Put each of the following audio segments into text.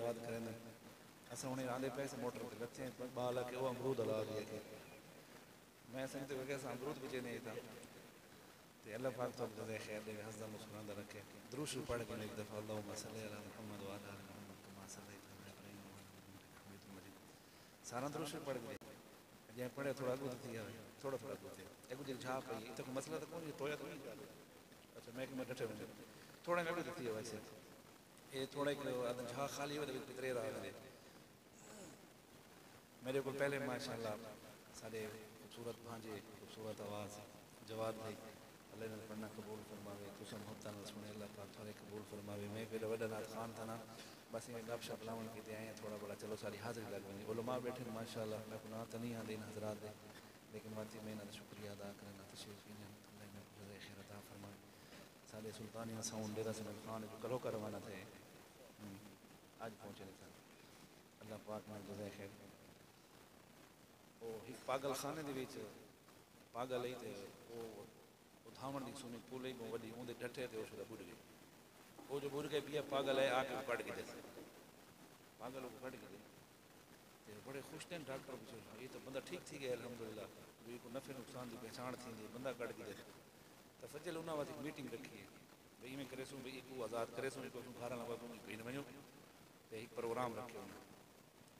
یاد کریں اساں انہیں آندے پیسے موٹر تے لچے بالا کہ وہ امرود علا دیا کہ میں سمجھتے کہ ایسا امرود بچے نہیں تھا تے اللہ پاک تو جزائے خیر دے حسدہ مسکراندہ رکھے درود شریف پڑھ کے ایک دفعہ اللہم صلی علی محمد وعلی آل محمد کما صلیت علی ابراہیم وعلی آل ابراہیم حمید مجید سارا درود شریف پڑھ کے جے پڑھے تھوڑا اگو تھی تھوڑا تھوڑا اگو تھی اگو جی چھا پئی تے کوئی مسئلہ تو کون تویا تو نہیں اچھا میں کہ میں ڈٹے ونجے تھوڑا اگو تھی ویسے یہ تھوڑا ایک آدم جھا خالی ہوئے تو پترے رہا ہے میرے کو پہلے ماشاءاللہ سارے خوبصورت بھانجے خوبصورت آواز جواد بھائی اللہ نے پڑھنا قبول فرماوے تو محبت نہ سنے اللہ پاک تھوڑے قبول فرماوے میں پہلے وڈا نات خان تھا نا بس یہ گپ شپ لاؤن کی تے آئے تھوڑا بڑا چلو ساری حاضری لگ ونی علماء بیٹھے ماشاءاللہ میں کو نہ تنی آندے حضرات دے لیکن واقعی میں نہ شکریہ ادا کرنا تشریف کی اللہ میں کو جزائے خیر عطا فرمائے سارے سلطانیہ ساؤنڈ ڈیرہ سمجھ خان جو کلو کا روانہ تھے آج پہنچے نہیں تھا اللہ پاک میں جزائے خیر وہ ایک پاگل خانے دے وچ پاگل ہی تے وہ دھاون دی سونی پولے کو وڈی اون دے ڈٹھے تے او شدا بڑھ گئی وہ جو بڑھ گئے پیا پاگل ہے آ کے کٹ کے دے پاگل کو کٹ کے دے تے بڑے خوش تھے ڈاکٹر پوچھے یہ تو بندہ ٹھیک تھی گیا الحمدللہ بھی کو نفع نقصان دی پہچان تھی دی بندہ کٹ کے دے تو فجل انہاں واسطے میٹنگ رکھی ہے بھئی میں کرے سوں بھئی کو آزاد کرے سوں کو گھر نہ کو بھئی نہ ونجو تے ایک پروگرام رکھے انہاں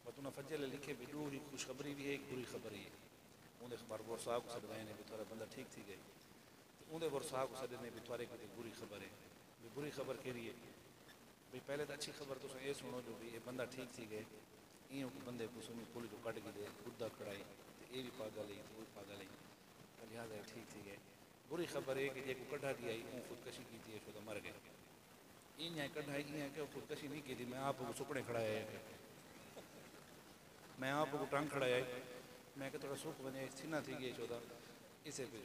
بتونا فجل لکھے بھی دو ہی خوشخبری بھی ہے ایک بری خبر ہے اون دے خبر بور صاحب کو سدائے نے بھی تھوڑا بندہ ٹھیک تھی گئے اون دے بور صاحب کو سدنے بھی تھوڑے کو بری خبر ہے بھی بری خبر کیڑی ہے بھی پہلے تو اچھی خبر تو یہ سنو جو بھی یہ بندہ ٹھیک تھی گئے ایوں بندے کو سنی پولی کو کٹ کے دے خدا کڑائی یہ بھی پاگل ہے وہ پاگل ہے لہٰذا ٹھیک تھی گئے بری خبر ہے کہ جے کو کٹھا دیا اون خودکشی کی تھی شو مر گئے این کٹھا ہے کہ خودکشی نہیں کی تھی میں آپ کو سکڑے کھڑا ہے میں آپ کو ٹانگ کھڑا ہے میں کہ تھوڑا سوکھ بنے سینہ تھی گئی چودہ اسے پہ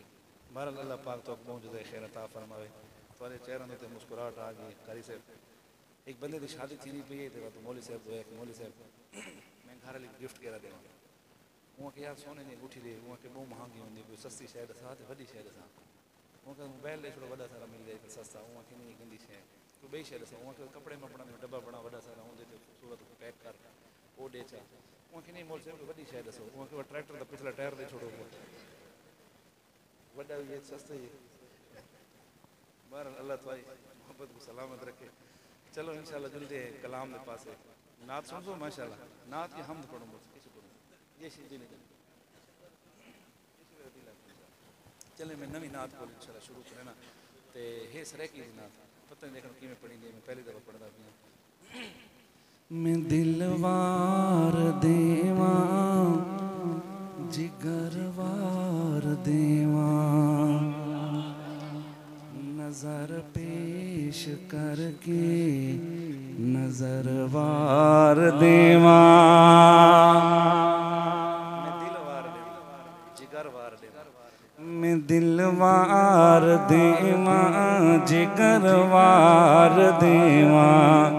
بہرحال اللہ پاک تو پہنچ جائے خیر عطا فرماوے تھوڑے چہروں تے مسکراہٹ آ گئی قاری صاحب ایک بندے کی شادی تھی نہیں پئی ہے تو مولوی صاحب ہوئے کہ مولوی صاحب میں گھر والی گفٹ کہہ رہا دے وہاں کہ یار سونے نے انگوٹھی دے وہاں کہ بہت مہانگی ہوندی کوئی سستی شے دسا تے وڈی شے دسا وہاں کہ موبائل دے چھوڑا وڈا سارا مل جائے کہ سستا وہاں کہ نہیں گندی شے کوئی بئی شے دسا وہاں کہ کپڑے میں بڑا ڈبا بڑا وڈا سارا ہوندے تے خوبصورت پیک کر وہ دے چا وہاں کہ نہیں مول صاحب وڈی شے دسو وہاں کہ ٹریکٹر دا پچھلا ٹائر دے چھوڑو وڈا بھی سستا ہی بہرحال اللہ تعالی محبت کو سلامت رکھے چلو انشاءاللہ جلدی کلام دے پاسے نعت سن سو ماشاءاللہ نعت کی حمد پڑھوں گا کسی پڑھوں یہ شیدی نہیں چلے میں نوی نعت کو انشاءاللہ شروع کرنا تے ہے سرے کی نعت پتہ نہیں دیکھنا کی میں پڑھی دی میں پہلی دفعہ پڑھدا پیا میں دلوار دیواں جگروار دیواں نظر پیش کر کے نظر وار دیواں میں دل وار دیواں جگر وار دیواں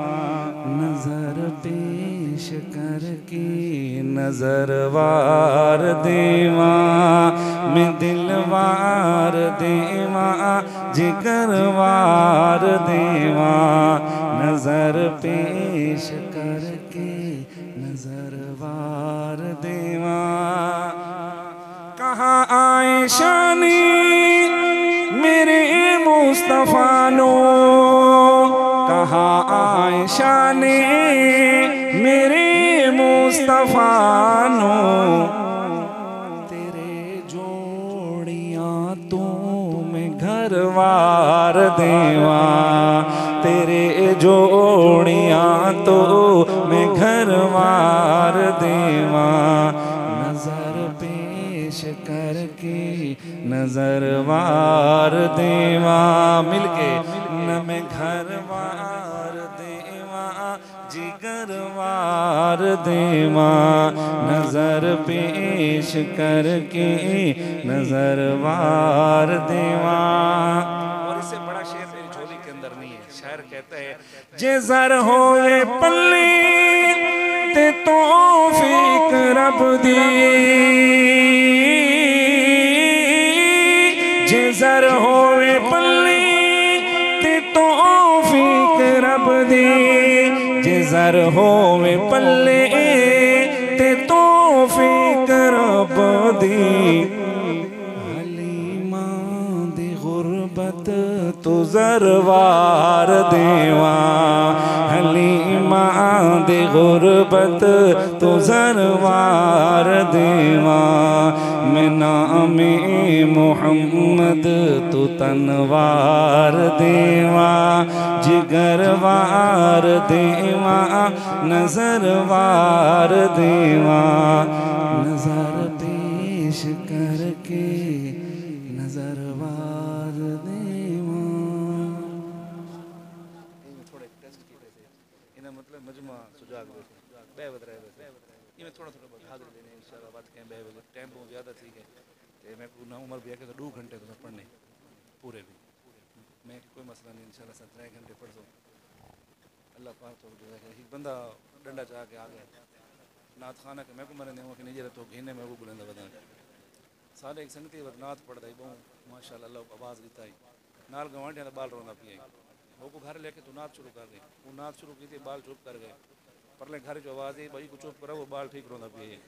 نظر پیش کر کے نظر وار دیواں میں دل وار دیواں جگر وار دیواں نظر پیش کر کے نظر وار دیواں کہاں عائشہ نے میرے مصطفیٰ نو کہاں عائشہ نے میرے مصطفیٰ نو تیرے جوڑیاں تو میں گھر وار دیواں تیرے جوڑیاں تو میں گھر وار دیواں نظر پیش کر کے نظر وار دیواں مل کے نہ میں گھر وار دیواں جگر وار دیواں نظر پیش کر کے نظر وار دیواں اور اس سے بڑا شعر میری جھولی کے اندر نہیں ہے شاعر کہتا ہے جے زر ہوئے پلی تے توفیق رب دی جے زر ہوئے پلی تے توفیق رب دی جے زر ہر ہووے پلے تے توفیق رب دی حلیماں دی غربت تو زروار دیواں حلیماں دی غربت تو زروار دیواں میں نام محمد تو تنوار دیواں جگر وار دیواں نظر وار دیواں نظر پیش کر کے نظر وار دیواں تھوڑے ٹیسٹ کیتے تھے انہیں مطلب مجمع سجاگ بیٹھے بے ود رہے ویسے یہ تھوڑا تھوڑا بہت حاضر دینے انشاءاللہ بات کہیں بے ود ٹائم بہت زیادہ تھی کہ میں کو نہ عمر بھی ہے کہ 2 گھنٹے تو پڑھنے پورے بھی میں کوئی مسئلہ نہیں انشاءاللہ 3 گھنٹے پڑھ دو اللہ پاک تو جو ہے ایک بندہ ڈنڈا چاہ کے آ گیا نعت خانہ کہ میں کو مرنے ہوں کہ نہیں جرے تو گھینے میں وہ بلندہ بدان سارے ایک سنگتی وقت نعت پڑھ دائی بہت ماشاءاللہ اللہ آواز دیتا ہے نال گوانٹیاں دا بال رونا پی آئی وہ کو گھر لے کے تو نعت شروع کر گئی وہ نعت شروع کی تھی بال چپ کر گئے پرلے گھر جو آواز ہے بھائی کو چپ کرا وہ بال ٹھیک رونا پی آئی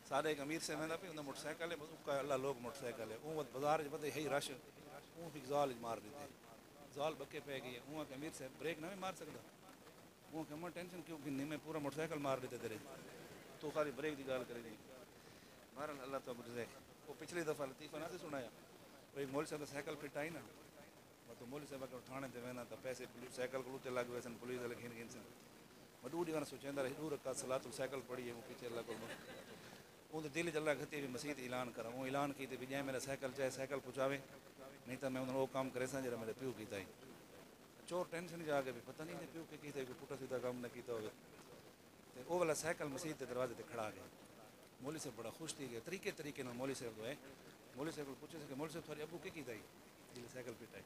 سارے ایک امیر سے میں پہ انہیں موٹر سائیکل ہے اللہ لوگ موٹر سائیکل ہے وہ بازار جو بندے ہے رش وہ بھی زال مار دیتے زال بکے پہ گئی ہے وہ کہ امیر سے بریک نہ بھی مار سکتا وہ کہ ہمیں ٹینشن کیوں کہ نہیں میں پورا موٹر سائیکل مار دیتے تیرے تو خالی بریک کی گال کرے گی بہرحال اللہ تو گزرے وہ پچھلی دفعہ لطیفہ نہ سے سنایا بھائی مول صاحب سائیکل پھٹ آئی نا تو مول صاحب اگر تھانے تے وینا تو پیسے سائیکل کو تے لگ ویسن پولیس والے گھن گھن سن وڈو ڈی سوچیندا رہی دور کا صلاۃ السائیکل پڑھی ہے وہ پیچھے اللہ کو وہ دل چلا گھتی بھی مسجد اعلان کرا وہ اعلان کی بھی جائے میرا سائیکل چاہے سائیکل پہنچاوے نہیں تو میں انہوں وہ کام کرے سا جرا میرے پیو کیتا ہے چور ٹینشن جا کے بھی پتہ نہیں پیو کے کیتا ہے کہ پٹا سیدھا کام نہ کیتا ہوگا تو وہ والا سائیکل مسجد کے دروازے تے کھڑا گیا مولوی صاحب بڑا خوش تھی گیا طریقے نال مولوی صاحب جو ہے مولوی صاحب کو پوچھے کہ مولوی صاحب تھوڑی ابو کی کیتا ہے جی سائیکل پٹا ہے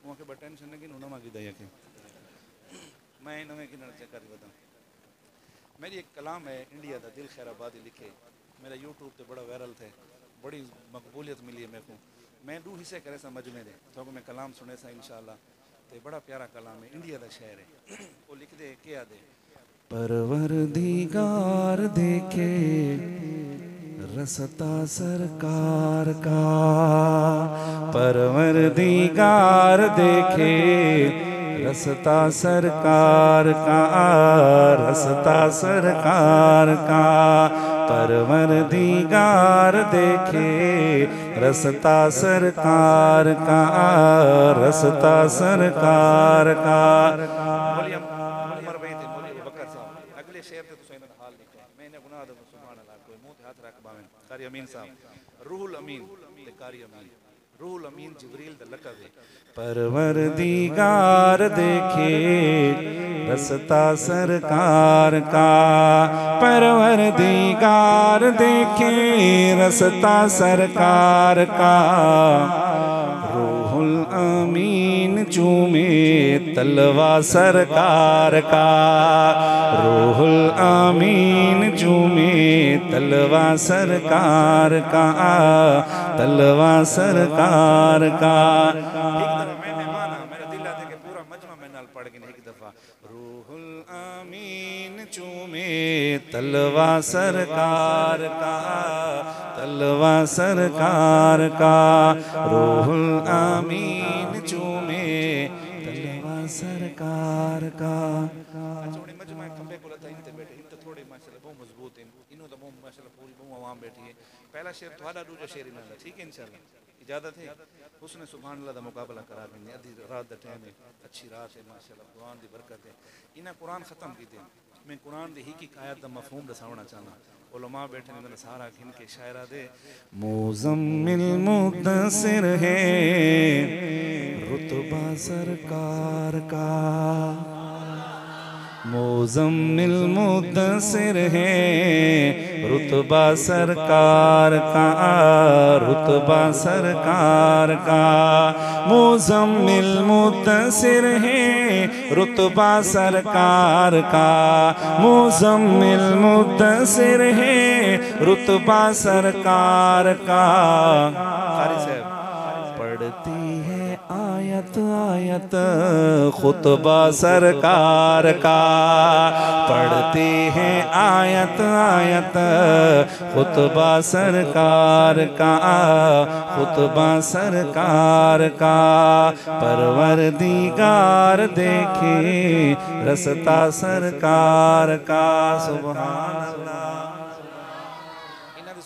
وہاں کے بڑا ٹینشن نہیں کہ انہوں نے کیتا ہے کہ میں انہوں نے کنر چیک کر بتا میری ایک کلام ہے انڈیا دا دل خیر آبادی لکھے میرا یوٹیوب تے بڑا وائرل تھے بڑی مقبولیت ملی ہے میرے کو میں 2 حصے کرے سا مجمع دے تو میں کلام سنے سا انشاءاللہ تے بڑا پیارا کلام ہے انڈیا دا شہر ہے وہ لکھ دے کیا دے پروردگار دیکھے رستا سرکار کا پروردگار دیکھے رستا سرکار کا رستا سرکار کا پروردگار دیکھے رستا سرکار کا رستا سرکار کا اگلے شعر تے تو انہاں حال لکھا میں نے گناہ دا سبحان اللہ کوئی منہ تے ہاتھ رکھ باویں قاری امین صاحب روح الامین تے قاری امین روح الامین جبریل دا لقب ہے پروردگار دیکھے رستا سرکار کا پروردگار دیکھے رستا سرکار کا روح الامین چومے تلوا سرکار کا روح الامین چومے تلوا سرکار کا تلوا سرکار کا روح الامین چومے تلوا سرکار کا تلوا سرکار کا روح الامین چومے تلوا سرکار کا چھوڑے مجمع کھمبے کو لتا انتے بیٹھے انتے تھوڑے ماشاءاللہ بہت مضبوط ہیں انہوں تو بہت ماشاءاللہ پوری بہت عوام بیٹھی ہے پہلا شعر تھوڑا دوجا شعر انہاں ٹھیک ہے انشاءاللہ اجازت ہے حسن سبحان اللہ دا مقابلہ کرا گئے ادھی رات دا ٹائم ہے اچھی رات ہے ماشاءاللہ قرآن دی برکت ہے انہیں قرآن ختم کی دیں میں قرآن دی ہی کی آیت دا مفہوم دساونا چاہنا علماء بیٹھے نے سارا گھن کے شاعرہ دے مزمل مدثر ہے رتبہ سرکار کا مزمل مدثر ہے رتبہ سرکار کا رتبہ سرکار کا مزمل مدثر ہے رتبہ سرکار کا مزمل مدثر ہے رتبہ سرکار کا قاری صاحب پڑھتی ہے آیت آیت آیت خطبہ سرکار کا، پڑھتے ہیں آیت آیت خطبہ سرکار کا، خطبہ سرکار کا، پروردگار دیکھے رستہ سرکار کا۔ سبحان اللہ۔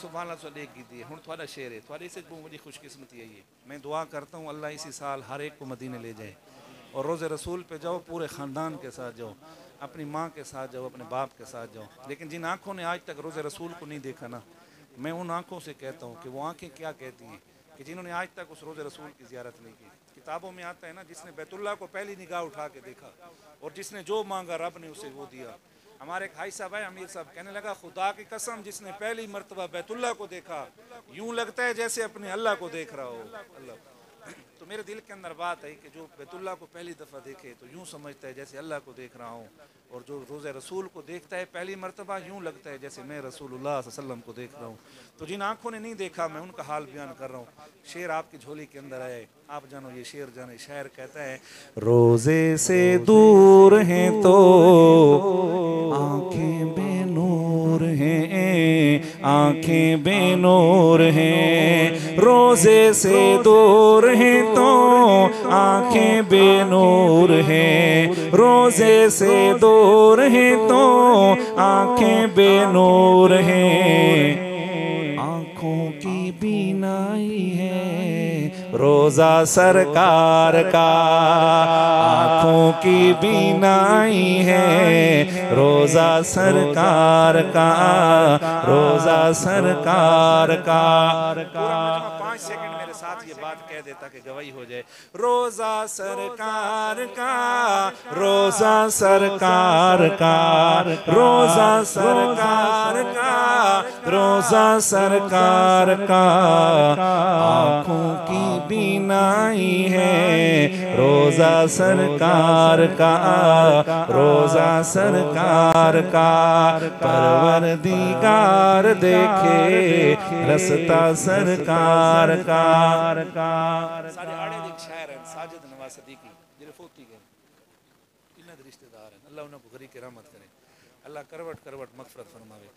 سبحان اللہ صلی ایک کی ہوں تھوڑا شعر ہے، تھوڑی سے بڑی خوش قسمتی ہے یہ۔ میں دعا کرتا ہوں اللہ اسی سال ہر ایک کو مدینے لے جائے، اور روز رسول پہ جاؤ، پورے خاندان کے ساتھ جاؤ، اپنی ماں کے ساتھ جاؤ، اپنے باپ کے ساتھ جاؤ۔ لیکن جن آنکھوں نے آج تک روز رسول کو نہیں دیکھا نا، میں ان آنکھوں سے کہتا ہوں کہ وہ آنکھیں کیا کہتی ہیں کہ جنہوں نے آج تک اس روز رسول کی زیارت نہیں کی۔ کتابوں میں آتا ہے نا، جس نے بیت اللہ کو پہلی نگاہ اٹھا کے دیکھا اور جس نے جو مانگا رب نے اسے وہ دیا۔ ہمارے ایک بھائی صاحب ہے امیر صاحب، کہنے لگا خدا کی قسم جس نے پہلی مرتبہ بیت اللہ کو دیکھا یوں لگتا ہے جیسے اپنے اللہ کو دیکھ رہا ہو۔ اللہ تو میرے دل کے اندر بات ہے کہ جو بیت اللہ کو پہلی دفعہ دیکھے تو یوں سمجھتا ہے جیسے اللہ کو دیکھ رہا ہوں، اور جو روز رسول کو دیکھتا ہے پہلی مرتبہ یوں لگتا ہے جیسے میں رسول اللہ صلی اللہ علیہ وسلم کو دیکھ رہا ہوں۔ تو جن آنکھوں نے نہیں دیکھا میں ان کا حال بیان کر رہا ہوں۔ شعر آپ کی جھولی کے اندر آئے، آپ جانو یہ شعر جانے۔ شاعر کہتا ہے روزے سے دور ہیں تو آنکھیں بے نور ہیں، آنکھیں بے نور ہیں، روزے سے دور ہیں تو آنکھیں بے نور ہیں، روزے سے دور ہیں تو آنکھیں بے نور ہیں، آنکھوں کی بینائی ہے روزہ سرکار کا، آنکھوں کی بینائی ہے روزہ سرکار کا، روزہ سرکار کا۔ 5 سیکنڈ میرے ساتھ یہ بات کہہ دیتا کہ گواہی ہو جائے۔ روزہ سرکار کا، روزہ سرکار کا، روزہ سرکار کا، روزہ سرکار کا، آنکھوں کی بینائی ہے روزہ سرکار کا، روزہ سرکار کا، پروردگار دیکھے رستہ سرکار کا۔ سارے آڑے ایک شاعر ہیں ساجد نواز صدیقی جنہیں فوتی گئے، انہیں رشتہ دار ہیں، اللہ انہیں کو غریق رحمت کرے، اللہ کروٹ کروٹ مغفرت فرماوے۔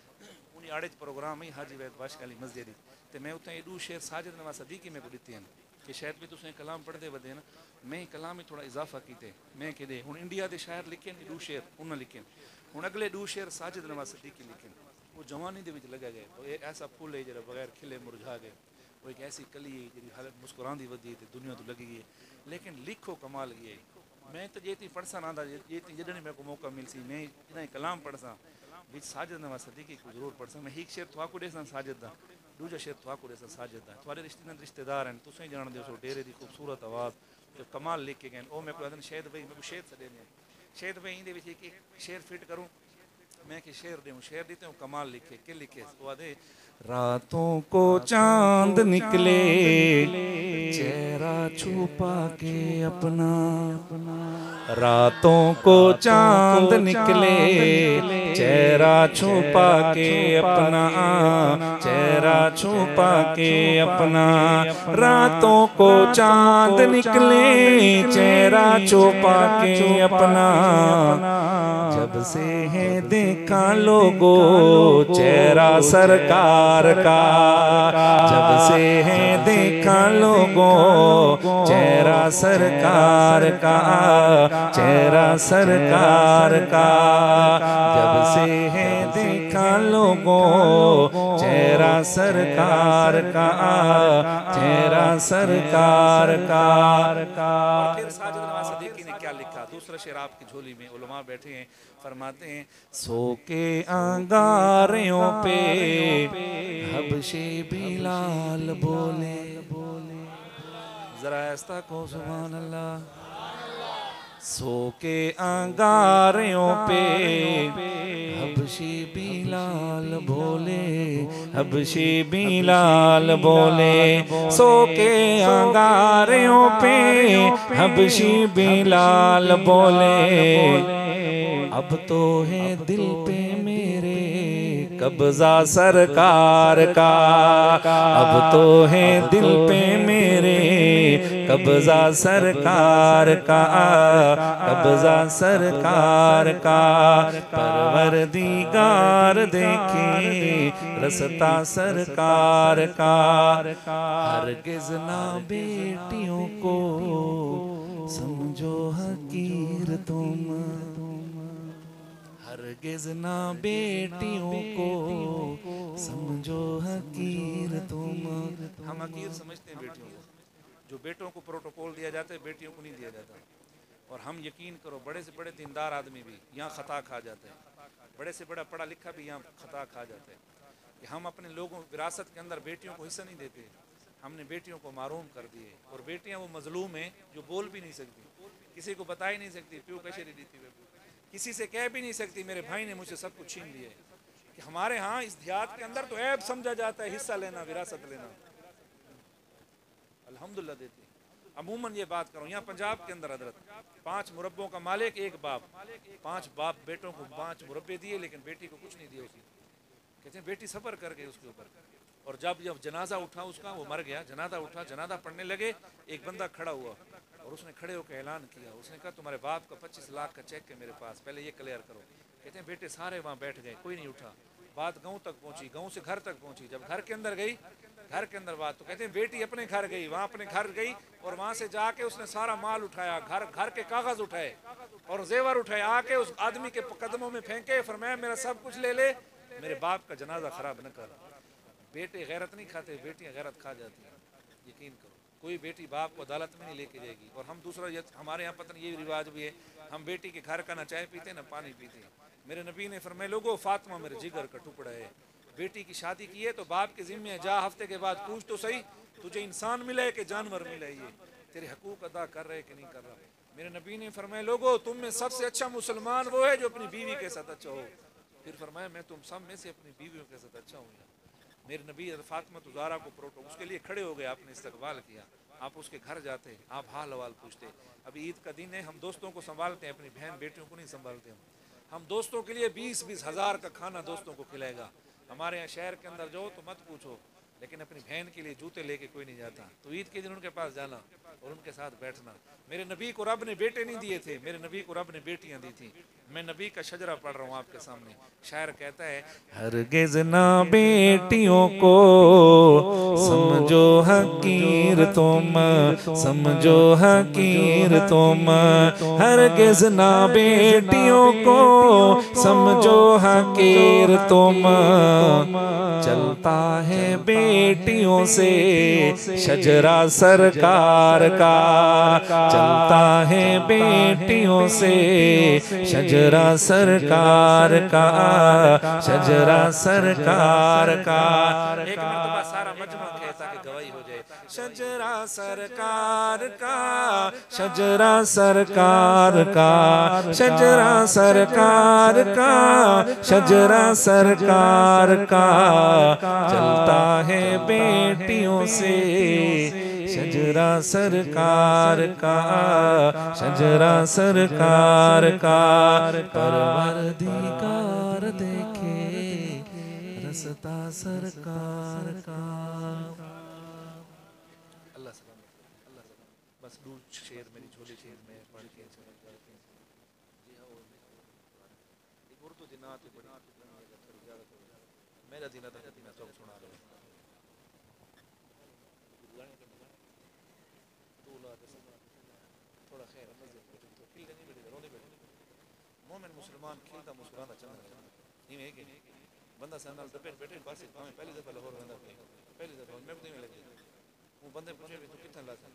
انہیں آڑے پروگرام ہی حاجی وید باشق علی مسجد تے میں اتنے ایڈو شعر ساجد نواز صدیقی میں کو دیتے ہیں کہ شاید بھی تسیں کلام پڑھ دے ودے نا، میں کلام میں تھوڑا اضافہ کیتے میں کہ دے ہن انڈیا دے شاعر لکھیں ایڈو شعر انہاں لکھیں، ہن اگلے دو شعر ساجد نواز صدیقی لکھیں، وہ جوانی دے وچ لگا گئے، وہ ایک ایسا پھول ہے جڑا بغیر کھلے مرجھا گئے، وہ ایک ایسی کلی ہے جڑی حالت مسکراندی ودی تے دنیا تو لگی گئی ہے، لیکن لکھو کمال گئی ہے۔ میں تو جیتی پڑھ سا نہ دا جیتی جڑنے میرے کو موقع مل سی میں اتنا کلام پڑھ سا بچ ساجد نواز صدیقی کو ضرور پڑھ سا۔ میں ایک شعر تھوا کو دے سا ساجد دا، دوجا شعر تھوا کو دے سا ساجد دا، تھوڑے رشتہ دار ہیں تسیں جان دے سو ڈیرے دی خوبصورت آواز جو کمال لکھ کے گئے او میں کو آدن شہد بھائی میں کو شہد سدے دیں شہد بھائی دے وچ ایک شعر فٹ کروں میں کہ شعر دوں شعر دیتے ہوں کمال لکھے کہ لکھے وہ آدھے راتوں کو چاند نکلے چہرہ چھپا کے اپنا، راتوں کو چاند نکلے چہرہ چھپا کے اپنا، چہرہ چھپا کے اپنا، راتوں کو چاند نکلے چہرہ چھپا کے اپنا، جب سے ہے دیکھا لوگوں چہرہ سرکار کا، جب سے ہے دیکھا لوگوں چہرہ سرکار کا، چہرہ سرکار کا، جب سے ہے دیکھا لوگوں چہرہ سرکار کا، چہرہ سرکار کا۔ پھر ساجد نواز صدیقی نے کیا لکھا؟ دوسرا شعر آپ کی جھولی میں علماء بیٹھے ہیں فرماتے ہیں سو کے انگاریوں پہ حبشی بلال بولے، ذرا ایستا کو سبحان اللہ، سو کے انگاریوں پہ حبشی بلال بولے، حبشی بلال بولے، سو کے انگاریوں پہ حبشی بلال بولے، اب تو ہے دل پہ میرے قبضہ سرکار کا، اب تو ہے دل پہ میرے قبضہ سرکار کا، قبضہ سرکار کا، پروردگار دیکھے رستا سرکار کا، ہرگز نہ بیٹیوں کو سمجھو حقیر تم، ہرگز نہ بیٹیوں کو سمجھو حقیر تم۔ ہم حقیر سمجھتے ہیں بیٹیوں کو، جو بیٹوں کو پروٹوکول دیا جاتا ہے بیٹیوں کو نہیں دیا جاتا، اور ہم یقین کرو بڑے سے بڑے دیندار آدمی بھی یہاں خطا کھا جاتے ہیں، بڑے سے بڑا پڑھا لکھا بھی یہاں خطا کھا جاتے ہیں کہ ہم اپنے لوگوں وراثت کے اندر بیٹیوں کو حصہ نہیں دیتے، ہم نے بیٹیوں کو محروم کر دیے، اور بیٹیاں وہ مظلوم ہیں جو بول بھی نہیں سکتی، کسی کو بتا ہی نہیں سکتی، پیو کشری دیتی ہے، کسی سے کہہ بھی نہیں سکتی میرے بھائی نے مجھ سے سب کچھ چھین لیا ہے، کہ ہمارے ہاں اس دیہات کے اندر تو عیب سمجھا جاتا ہے حصہ لینا، وراثت لینا، الحمدللہ دیتے ہیں۔ عموماً یہ بات کروں، یہاں پنجاب کے اندر حضرت 5 مربوں کا مالک، 1 باپ، 5 باپ بیٹوں کو 5 مربے دیے لیکن بیٹی کو کچھ نہیں دیا اسی، کہتے ہیں بیٹی صبر کر گئی اس کے اوپر، اور جب جنازہ اٹھا اس کا، وہ مر گیا، جنازہ اٹھا، جنازہ پڑھنے لگے، ایک بندہ کھڑا ہوا اور اس نے کھڑے ہو کے اعلان کیا، اس نے کہا تمہارے باپ کا 25 لاکھ کا چیک ہے میرے پاس، پہلے یہ کلیئر کرو۔ کہتے ہیں بیٹے سارے وہاں بیٹھ گئے، کوئی نہیں اٹھا، بات گاؤں تک پہنچی، گاؤں سے گھر تک پہنچی، جب گھر کے اندر گئی، گھر کے اندر بات، تو کہتے ہیں بیٹی اپنے گھر گئی، وہاں اپنے گھر گئی اور وہاں سے جا کے اس نے سارا مال اٹھایا، گھر کے کاغذ اٹھائے اور زیور اٹھائے، آ کے اس آدمی کے قدموں میں پھینکے، فرمایا میرا سب کچھ لے لے، میرے باپ کا جنازہ خراب نہ کر۔ بیٹے غیرت نہیں کھاتے، بیٹیاں غیرت کھا جاتی ہیں، یقین کرو، کوئی بیٹی باپ کو عدالت میں نہیں لے کے جائے گی۔ اور ہم دوسرا ہمارے یہاں پتہ نہیں یہ رواج بھی ہے، ہم بیٹی کے گھر کا نہ چائے پیتے نہ پانی پیتے، میرے نبی نے فرمایا لوگو فاطمہ میرے جگر کا ٹکڑا ہے، بیٹی کی شادی کی ہے تو باپ کے ذمہ ہے، جا ہفتے کے بعد پوچھ تو صحیح تجھے انسان ملے کہ جانور ملے، یہ تیرے حقوق ادا کر رہے کہ نہیں کر رہا۔ میرے نبی نے فرمایا لوگو تم میں سب سے اچھا مسلمان وہ ہے جو اپنی بیوی کے ساتھ اچھا ہو، پھر فرمایا میں تم سب میں سے اپنی بیویوں کے ساتھ اچھا ہوں۔ میرے نبی فاطمہ زہرا کو اس کے لیے کھڑے ہو گئے، آپ نے استقبال کیا، آپ اس کے گھر جاتے، آپ حال حوال پوچھتے۔ ابھی عید کا دن ہے، ہم دوستوں کو سنبھالتے ہیں، اپنی بہن بیٹیوں کو نہیں سنبھالتے، ہم دوستوں کے لیے 20-20 ہزار کا کھانا دوستوں کو کھلائے گا۔ ہمارے یہاں شہر کے اندر جاؤ تو مت پوچھو، لیکن اپنی بہن کے لیے جوتے لے کے کوئی نہیں جاتا، تو عید کے دن ان کے پاس جانا اور ان کے ساتھ بیٹھنا۔ میرے نبی کو رب نے بیٹے نہیں دیے تھے، میرے نبی کو رب نے بیٹیاں دی تھیں۔ میں نبی کا شجرہ پڑھ رہا ہوں آپ کے سامنے، شاعر کہتا ہے ہرگز نہ بیٹیوں کو سمجھو حقیر تم، سمجھو حقیر تم، ہرگز نہ بیٹیوں کو سمجھو حقیر تم، چلتا ہے بیٹیوں سے شجرہ سرکار کا، چلتا ہے بیٹیوں سے شجرہ سرکار کا، شجرہ سرکار کا۔ ایک مرتبہ سارا مجمع کہتا کہ گواہی ہو جائے، شجرہ سرکار کا، شجرہ سرکار کا، شجرہ سرکار کا، شجرہ سرکار کا، چلتا ہے بیٹیوں سے شجرہ سرکار کا، شجرہ سرکار کا، پروردگار دیکھے رستا سرکار کا۔ اللہ سلامت، اللہ سلامت، بس دور شیر میری جھولی شیر میں پڑھ کے جی ہاں، ایک اردو دنات بڑی تھوڑی زیادہ میرا دینہ تھا میں تو سنا رہا ہوں۔ تھوڑا خیر مومن مسلمان کھیلتا مسکراتا چلنا نہیں ہے کہ بندہ سنال دپے بیٹھے بس پہلی دفعہ لاہور رہندا پہ، پہلی دفعہ میں بھی نہیں لگی، وہ بندے پوچھے بھی تو کتنا لاتا،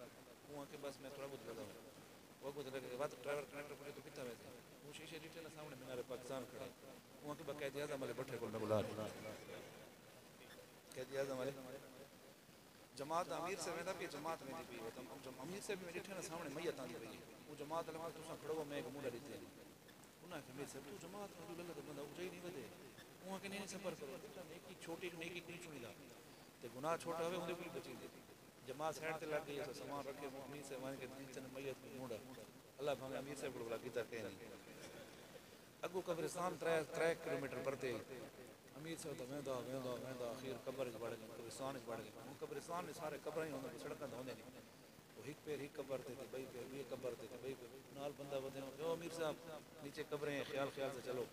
وہ کہ بس میں تھوڑا بہت لگا ہوں، وہ بہت لگے بعد ڈرائیور کنڈکٹر پوچھے تو کتنا ویسے، وہ شیشے ڈیٹیل سامنے مینار پاکستان کھڑے، وہ کہ باقاعدہ اعظم والے بٹھے کو بلا قائد اعظم والے جماعت امیر سے ویندا پی جماعت میں دی پی امیر سے بھی میں ڈٹھے نا سامنے میت آندی پئی وہ جماعت والے تو سا کھڑو میں ایک منڈا دیتے انہاں کہ میرے سے تو جماعت میں اللہ دا بندہ اٹھے نہیں ودے وہ کہ نہیں سفر کرو نیکی چھوٹی نیکی نہیں چنی دا تے گناہ چھوٹا ہوے اودے کوئی بچی دے جماعت سائیڈ تے لگ گئی ہے سامان رکھے امیر سے مان کے نیچے میت کو منڈا اللہ بھاوے امیر سے بلا کیتا کہ نہیں اگو قبرستان 3 کلومیٹر پرتے امیر سے تو ویندا اخیر قبر وچ بڑھ گیا قبرستان وچ بڑھ گیا قبرستان میں سارے قبراں ہی ہوندے سڑکاں تے ہوندے نہیں وہ ایک پیر ایک قبر تے بھائی پیر یہ قبر تے بھائی نال بندہ ودے او امیر صاحب نیچے قبریں ہیں خیال خیال سے چلو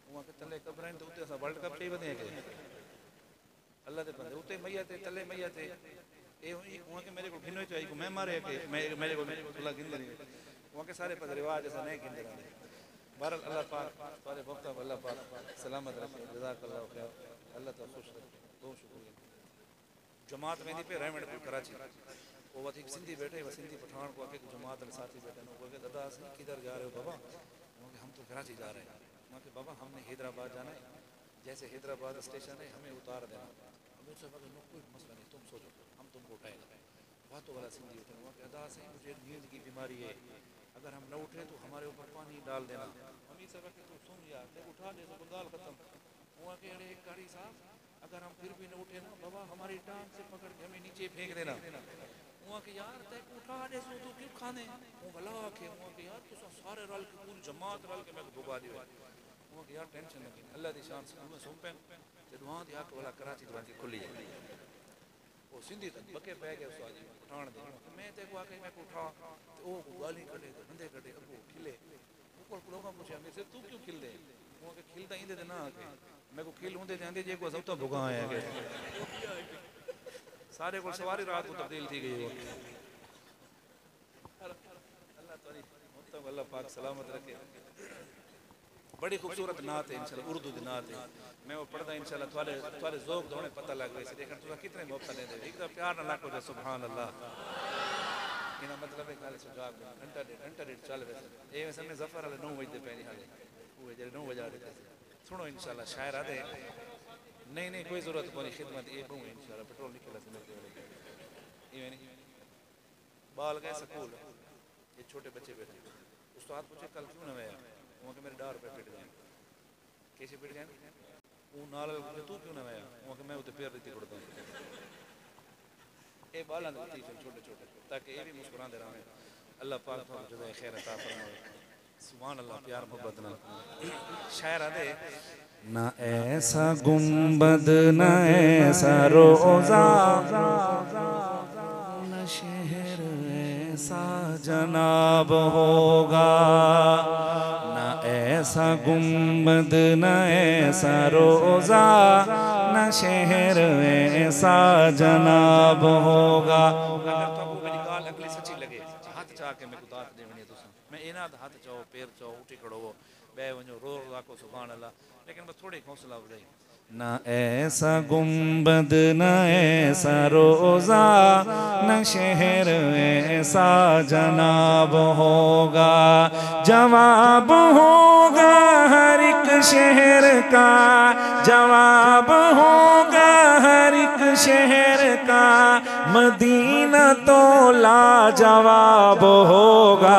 وہاں کے تلے قبریں تو تے اسا ورلڈ کپ تے ودے کہ اللہ دے بندے اوتے میت تے تلے میت تے اے وہاں کے میرے کو گھنو چاہیے کو میں مارے کہ میرے کو اللہ گن نہیں وہاں کے سارے پر رواج ایسا نہیں گن رہے بہرحال اللہ پاک سارے وقت اللہ پاک سلامت رکھے جزاک اللہ خیر اللہ تعالی خوش رکھے بہت شکریہ جماعت میں پہ رہمڑ کو کراچی وہ وقت ایک سندھی بیٹھے وہ سندھی پٹھان کو آکے جماعت والے ساتھی بیٹھے وہ کہتے دادا سے کدھر جا رہے ہو بابا وہ کہ ہم تو کراچی جا رہے ہیں وہ کہ بابا ہم نے حیدرآباد جانا ہے جیسے حیدرآباد اسٹیشن ہے ہمیں اتار دینا مجھ سے بغیر کوئی مسئلہ نہیں تم سوچو ہم تم کو اٹھائے گا باتوں والا سندھی اٹھے وہ کہ ادا سے مجھے نیند کی بیماری ہے اگر ہم نہ اٹھے تو ہمارے اوپر پانی ڈال دینا ہم یہ سب تو سن یار تے اٹھا دے تو گال ختم وہ کہ ارے کاری صاحب اگر ہم پھر بھی نہ اٹھے نا بابا ہماری ٹانگ سے پکڑ کے ہمیں نیچے پھینک دینا وہ کہ یار تے اٹھا دے سو تو کیوں کھانے وہ بلا کہ وہ کہ یار تو سارے رل کے پوری جماعت رل کے میں کو بھگا دیو وہ کہ یار ٹینشن نہ اللہ دی شان سے میں سن پے تے دعا دی آ والا کراچی دی کھلی ہے وہ سندھی تک بکے پہ گئے اس آج اٹھان دے میں تے کو آ کے میں کو اٹھا تے او گالی کڈے تے بندے کڈے ابو کھلے اوپر لوگوں پوچھا میں سے تو کیوں کھل دے وہ کہ کھلدا ہی دے نہ کہ میں کو کھل ہوندے جاندے جے کو سب تو بھگا آیا کہ سارے کو سواری رات کو تبدیل تھی گئی وہ اللہ تعالی مطلب اللہ پاک سلامت رکھے بڑی خوبصورت نعت ہے انشاءاللہ اردو دی نعت ہے میں وہ پڑھدا انشاءاللہ تھوڑے ذوق دونے پتہ لگ گئی سے دیکھن تو کتنے مبتلے دے ایک دم پیار نہ لاکھو دے سبحان اللہ یہ مطلب ہے کہ سجا گھنٹہ ڈیڑھ چل ویسے اے ویسے میں ظفر علی 9 بجے پہنی حالے وہ جڑے 9 بجے آتے سنو انشاءاللہ شاعر آدے نہیں کوئی ضرورت کوئی خدمت یہ بہوں انشاءاللہ پیٹرول نکلا سے میں یہ نہیں بال گئے سکول یہ چھوٹے بچے بیٹھے استاد پوچھے کل کیوں نہ آیا وہ کہ میرے ڈار پہ پٹ گئے کیسے پٹ گئے وہ نال تو کیوں نہ آیا وہ کہ میں ادھر پیر دیتی پڑتا ہوں اے بالا دیتی چھوٹے چھوٹے تاکہ یہ بھی مسکران دے رہے اللہ پاک کو جزائے خیر عطا فرمائے سبحان اللہ پیار محبت نہ شاعر آدھے نہ ایسا گنبد نہ ایسا روزہ نہ شہر ایسا جناب ہوگا نہ ایسا گنبد نہ ایسا روزہ نہ شہر ایسا جناب ہوگا اگر تو کو میری گال اگلی سچی لگے ہاتھ چاہ کے میں کو دات دے ونی تو میں اینا ہاتھ چاہو پیر چاہو اٹھی کھڑو ہو بے ونجو رو کو سبحان اللہ لیکن بس تھوڑی حوصلہ افزائی نہ ایسا گنبد نہ ایسا روزہ نہ شہر ایسا جناب ہوگا جواب ہوگا ہر ایک شہر کا جواب ہوگا ہر ایک شہر کا مدینہ تو لاجواب ہوگا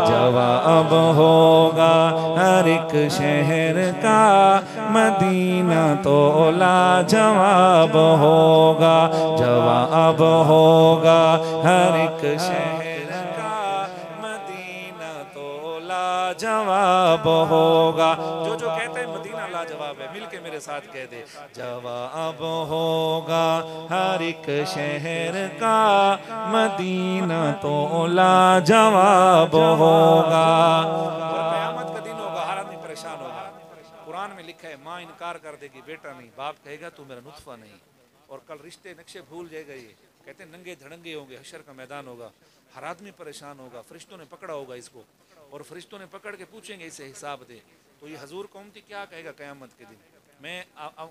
جواب ہوگا ہر ایک شہر کا مدینہ تو لاجواب ہوگا جواب ہوگا ہر ایک شہر کا مدینہ تو لاجواب ہوگا جو کہتے ہیں مدینہ لاجواب ہے مل کے میرے ساتھ کہہ دے جواب ہوگا ہر ایک شہر کا مدینہ تو لاجواب ہوگا اور قیامت کا دن ہوگا ہر آدمی پریشان ہوگا قرآن میں لکھا ہے ماں انکار کر دے گی بیٹا نہیں باپ کہے گا تو میرا نطفہ نہیں اور کل رشتے نقشے بھول جائے گا یہ کہتے ہیں ننگے دھڑنگے ہوں گے حشر کا میدان ہوگا ہر آدمی پریشان ہوگا فرشتوں نے پکڑا ہوگا اس کو اور فرشتوں نے پکڑ کے پوچھیں گے اسے حساب دے تو یہ حضور قومتی کیا کہے گا قیامت کے دن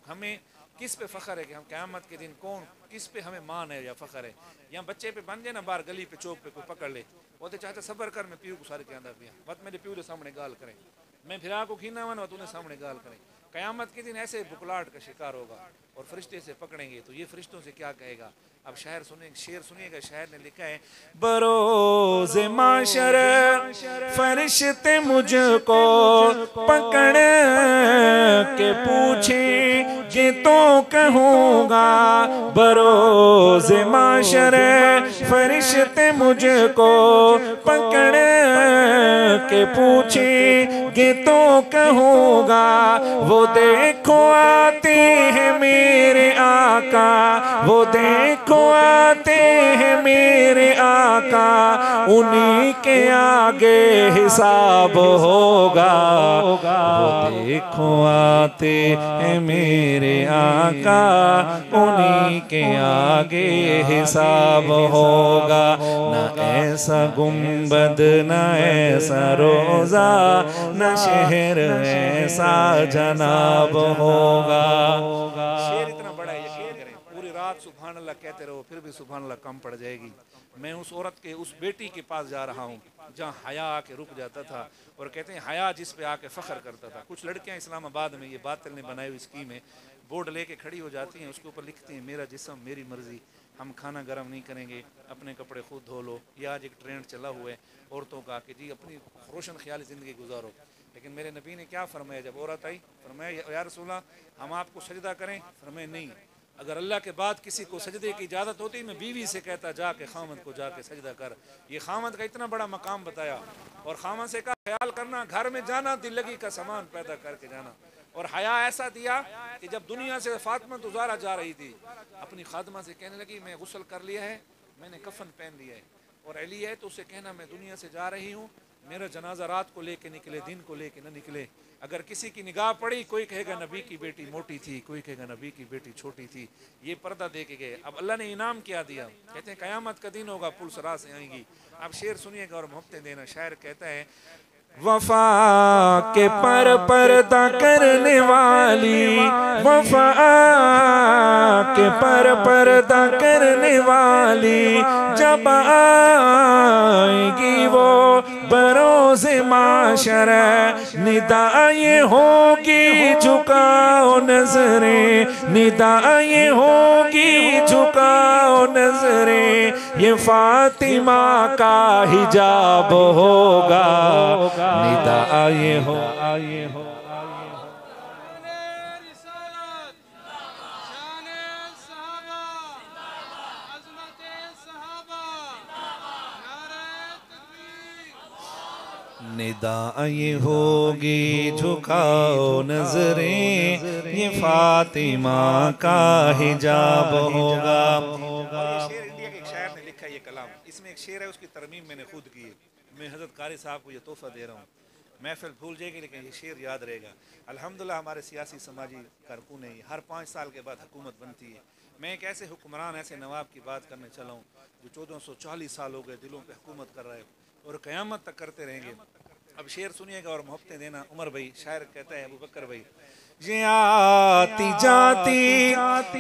ہمیں کس پہ فخر ہے کہ ہم قیامت کے دن کون کس پہ ہمیں مان ہے یا فخر ہے یا بچے پہ بن جائے نا باہر گلی پہ چوک پہ کوئی پکڑ لے وہ تو چاہتے صبر کر میں پیو کو سارے کے اندر پیا بات میرے پیو کے سامنے گال کریں میں پھرا کو کھینا ہوا تو انہیں سامنے گال کریں قیامت کے دن ایسے بکلاٹ کا شکار ہوگا اور فرشتے سے پکڑیں گے تو یہ فرشتوں سے کیا کہے گا اب شعر سنیے گا شاعر نے لکھا ہے بروز معاشر فرشتے مجھ کو پکڑ کے پوچھیں گے تو کہوں گا بروز معاشر فرشتے مجھ کو پکڑ کے پوچھیں گیتوں کہوں گا وہ دیکھو آتے ہیں میرے آقا وہ دیکھو آتے ہیں میرے آقا انہی کے آگے حساب ہوگا وہ دیکھو آتے ہیں میرے آقا انہی کے آگے حساب ہوگا نہ ایسا گنبد نہ ایسا روزہ نہ شہر ایسا جناب ہوگا شعر اتنا بڑا ہے یقین کریں پوری رات سبحان اللہ کہتے رہو پھر بھی سبحان اللہ کم پڑ جائے گی میں اس عورت کے اس بیٹی کے پاس جا رہا ہوں جہاں حیا آ کے رک جاتا تھا اور کہتے ہیں حیا جس پہ آ کے فخر کرتا تھا کچھ لڑکیاں اسلام آباد میں یہ باطل نے بنائی ہوئی اسکیم ہے بورڈ لے کے کھڑی ہو جاتی ہیں اس کے اوپر لکھتی ہیں میرا جسم میری مرضی ہم کھانا گرم نہیں کریں گے اپنے کپڑے خود دھو لو یہ آج ایک ٹرینڈ چلا ہوا ہے عورتوں کا کہ جی اپنی روشن خیالی زندگی گزارو لیکن میرے نبی نے کیا فرمایا جب عورت آئی فرمایا یا رسول اللہ ہم آپ کو سجدہ کریں فرمایا نہیں اگر اللہ کے بعد کسی کو سجدے کی اجازت ہوتی میں بیوی سے کہتا جا کے خامد کو جا کے سجدہ کر یہ خامد کا اتنا بڑا مقام بتایا اور خامد سے کہا خیال کرنا گھر میں جانا دل لگی کا سامان پیدا کر کے جانا اور حیا ایسا دیا کہ جب دنیا سے فاطمہ زہرا جا رہی تھی اپنی خادمہ سے کہنے لگی میں غسل کر لیا ہے میں نے کفن پہن لیا ہے اور علی ہے تو اسے کہنا میں دنیا سے جا رہی ہوں میرا جنازہ رات کو لے کے نکلے دن کو لے کے نہ نکلے اگر کسی کی نگاہ پڑی کوئی کہے گا نبی کی بیٹی موٹی تھی کوئی کہے گا نبی کی بیٹی چھوٹی تھی یہ پردہ دے کے گئے اب اللہ نے انعام کیا دیا کہتے ہیں قیامت کا دن ہوگا پل سرا سے آئیں گی اب شعر سنیے گا اور محبتیں دینا شاعر کہتا ہے وفا کے پر پردہ کرنے والی وفا کے پر پردہ کرنے والی جب آئے گی وہ بروز معاشر ندا یہ ہوگی جھکاؤ نظریں ندا یہ ہوگی جھکاؤ نظریں یہ فاطمہ کا حجاب ہوگا ندا آئے ہو آئے ہو ندا یہ ہوگی جھکاؤ نظریں یہ فاطمہ کا حجاب ہوگا یہ شعر انڈیا کے ایک شاعر نے لکھا ہے یہ کلام اس میں ایک شعر ہے اس کی ترمیم میں نے خود کی ہے میں حضرت قاری صاحب کو یہ تحفہ دے رہا ہوں محفل بھول جائے گی لیکن یہ شعر یاد رہے گا الحمدللہ ہمارے سیاسی سماجی کارکن ہیں ہر 5 سال کے بعد حکومت بنتی ہے میں ایک ایسے حکمران ایسے نواب کی بات کرنے چلا ہوں جو 1440 سال ہو گئے دلوں پہ حکومت کر رہے ہیں اور قیامت تک کرتے رہیں گے اب شعر سنیے گا اور محبتیں دینا عمر بھائی شاعر کہتا ہے ابو بکر بھائی یہ آتی جاتی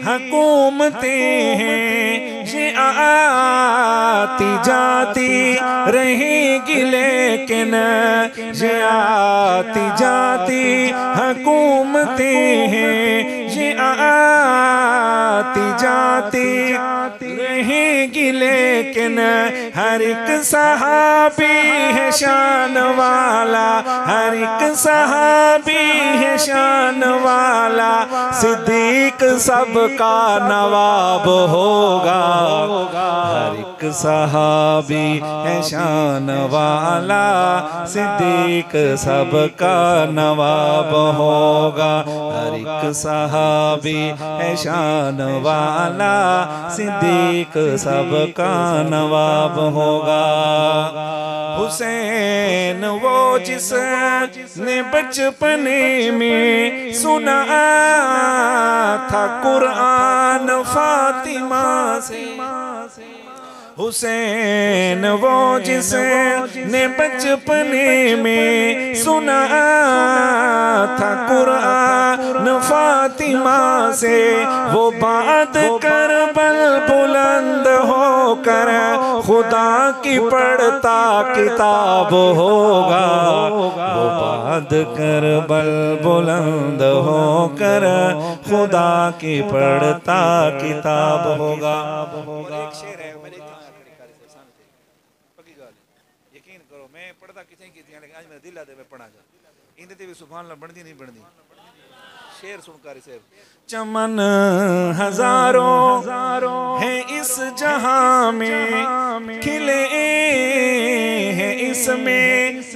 حکومتیں ہیں یہ آتی جاتی رہیں گی لیکن یہ آتی جاتی حکومتیں ہیں یہ آتی جاتی رہیں گی لیکن ہر ایک صحابی ہے شان والا ہر ایک صحابی ہے شان والا صدیق سب کا نواب ہوگا ہر ایک صحابی ہے شان والا صدیق سب کا نواب ہوگا ہر ایک صحابی ہے شان والا صدیق سب کا نواب ہوگا حسین وہ جس نے بچپنے میں سنا تھا قرآن فاطمہ سے حسین وہ جس نے بچپنے میں سنا تھا قرآن فاطمہ سے وہ بعد کربل بلند ہو کر خدا کی پڑھتا کتاب ہوگا وہ بعد کربل بلند ہو کر خدا کی پڑھتا کتاب ہوگا ایک شعر ہے یقین کرو میں پڑھتا کتنے کی تھی لیکن آج میرا دل آدھے میں پڑھا جا اندھے تے بھی سبحان اللہ بڑھتی نہیں بڑھتی شعر سن کاری صاحب چمن ہزاروں ہیں اس جہاں میں کھلے ہیں اس میں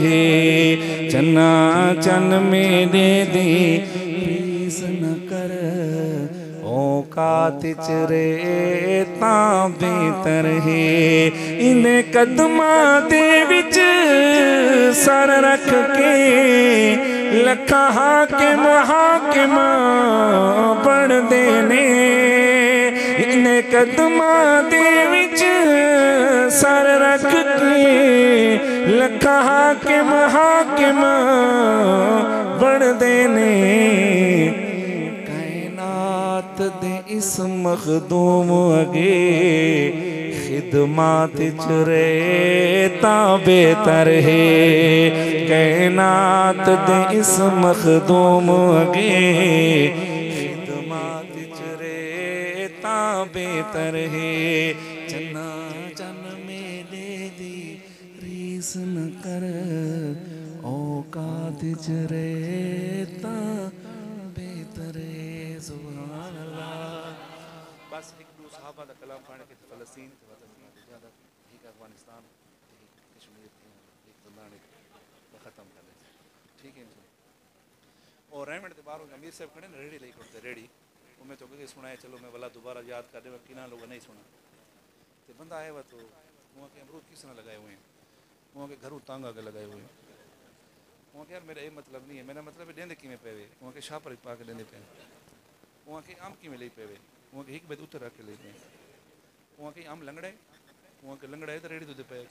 ਹੈ ਚੰਨਾ ਚੰਨ ਮੇਰੇ ਦੀ ਰੀਸ ਨਾ ਕਰ ਔਕਾਤ ਚ ਰੇ ਤਾਂ ਬਿਹਤਰ ਹੈ ਇਹਨੇ ਕਦਮਾਂ ਦੇ ਵਿੱਚ ਸਰ ਰੱਖ ਕੇ ਲੱਖਾਂ ਹਾਕਿਮ ਬਣਦੇ ਨੇ ਇਹਨੇ ਕਦਮਾਂ ਦੇ ਵਿੱਚ ਸਰ ਰੱਖ ਕੇ ਲੱਖਾਂ ਹਾਕਿਮ ਬਣਦੇ ਨੇ ਕਾਇਨਾਤ ਦੇ ਇਸ ਮਖਦੂਮ ਅਗੇ خدمات چرے تا بہتر ہے کائنات دے اس مخدوم اگے خدمات چرے تا بہتر ہے چنا چن میرے دی ریس نہ کر اوقات چرے تا بہتر ہے سبحان اللہ بس ایک دو صحابہ دا کلام پڑھ کے فلسطین زیادہ ایک افغانستان ایک کشمیر ایک تلان ختم کر دیں ٹھیک ہے اور رحمت کے باروں امیر صاحب کھڑے نا ریڑھی لے کھڑتے ریڑھی وہ میں تو کہ سنا ہے چلو میں والا دوبارہ یاد کر دیں میں کنا لوگوں نہیں سنا تو بندہ آیا ہوا تو وہاں کے امرود کس طرح لگائے ہوئے ہیں وہاں کے گھروں تانگ آگے لگائے ہوئے ہیں وہاں کے یار میرا یہ مطلب نہیں ہے میرا مطلب ہے ڈیندے کی میں پے ہوئے وہاں کے شاہ پر پا کے ڈیندے پہ وہاں کے آم کی میں لے پے ہوئے وہاں کے ایک بیت اتر رکھ کے لے پے وہاں کے آم لنگڑے وہاں کے لنگڑے تو ریڑھی دودھ پہ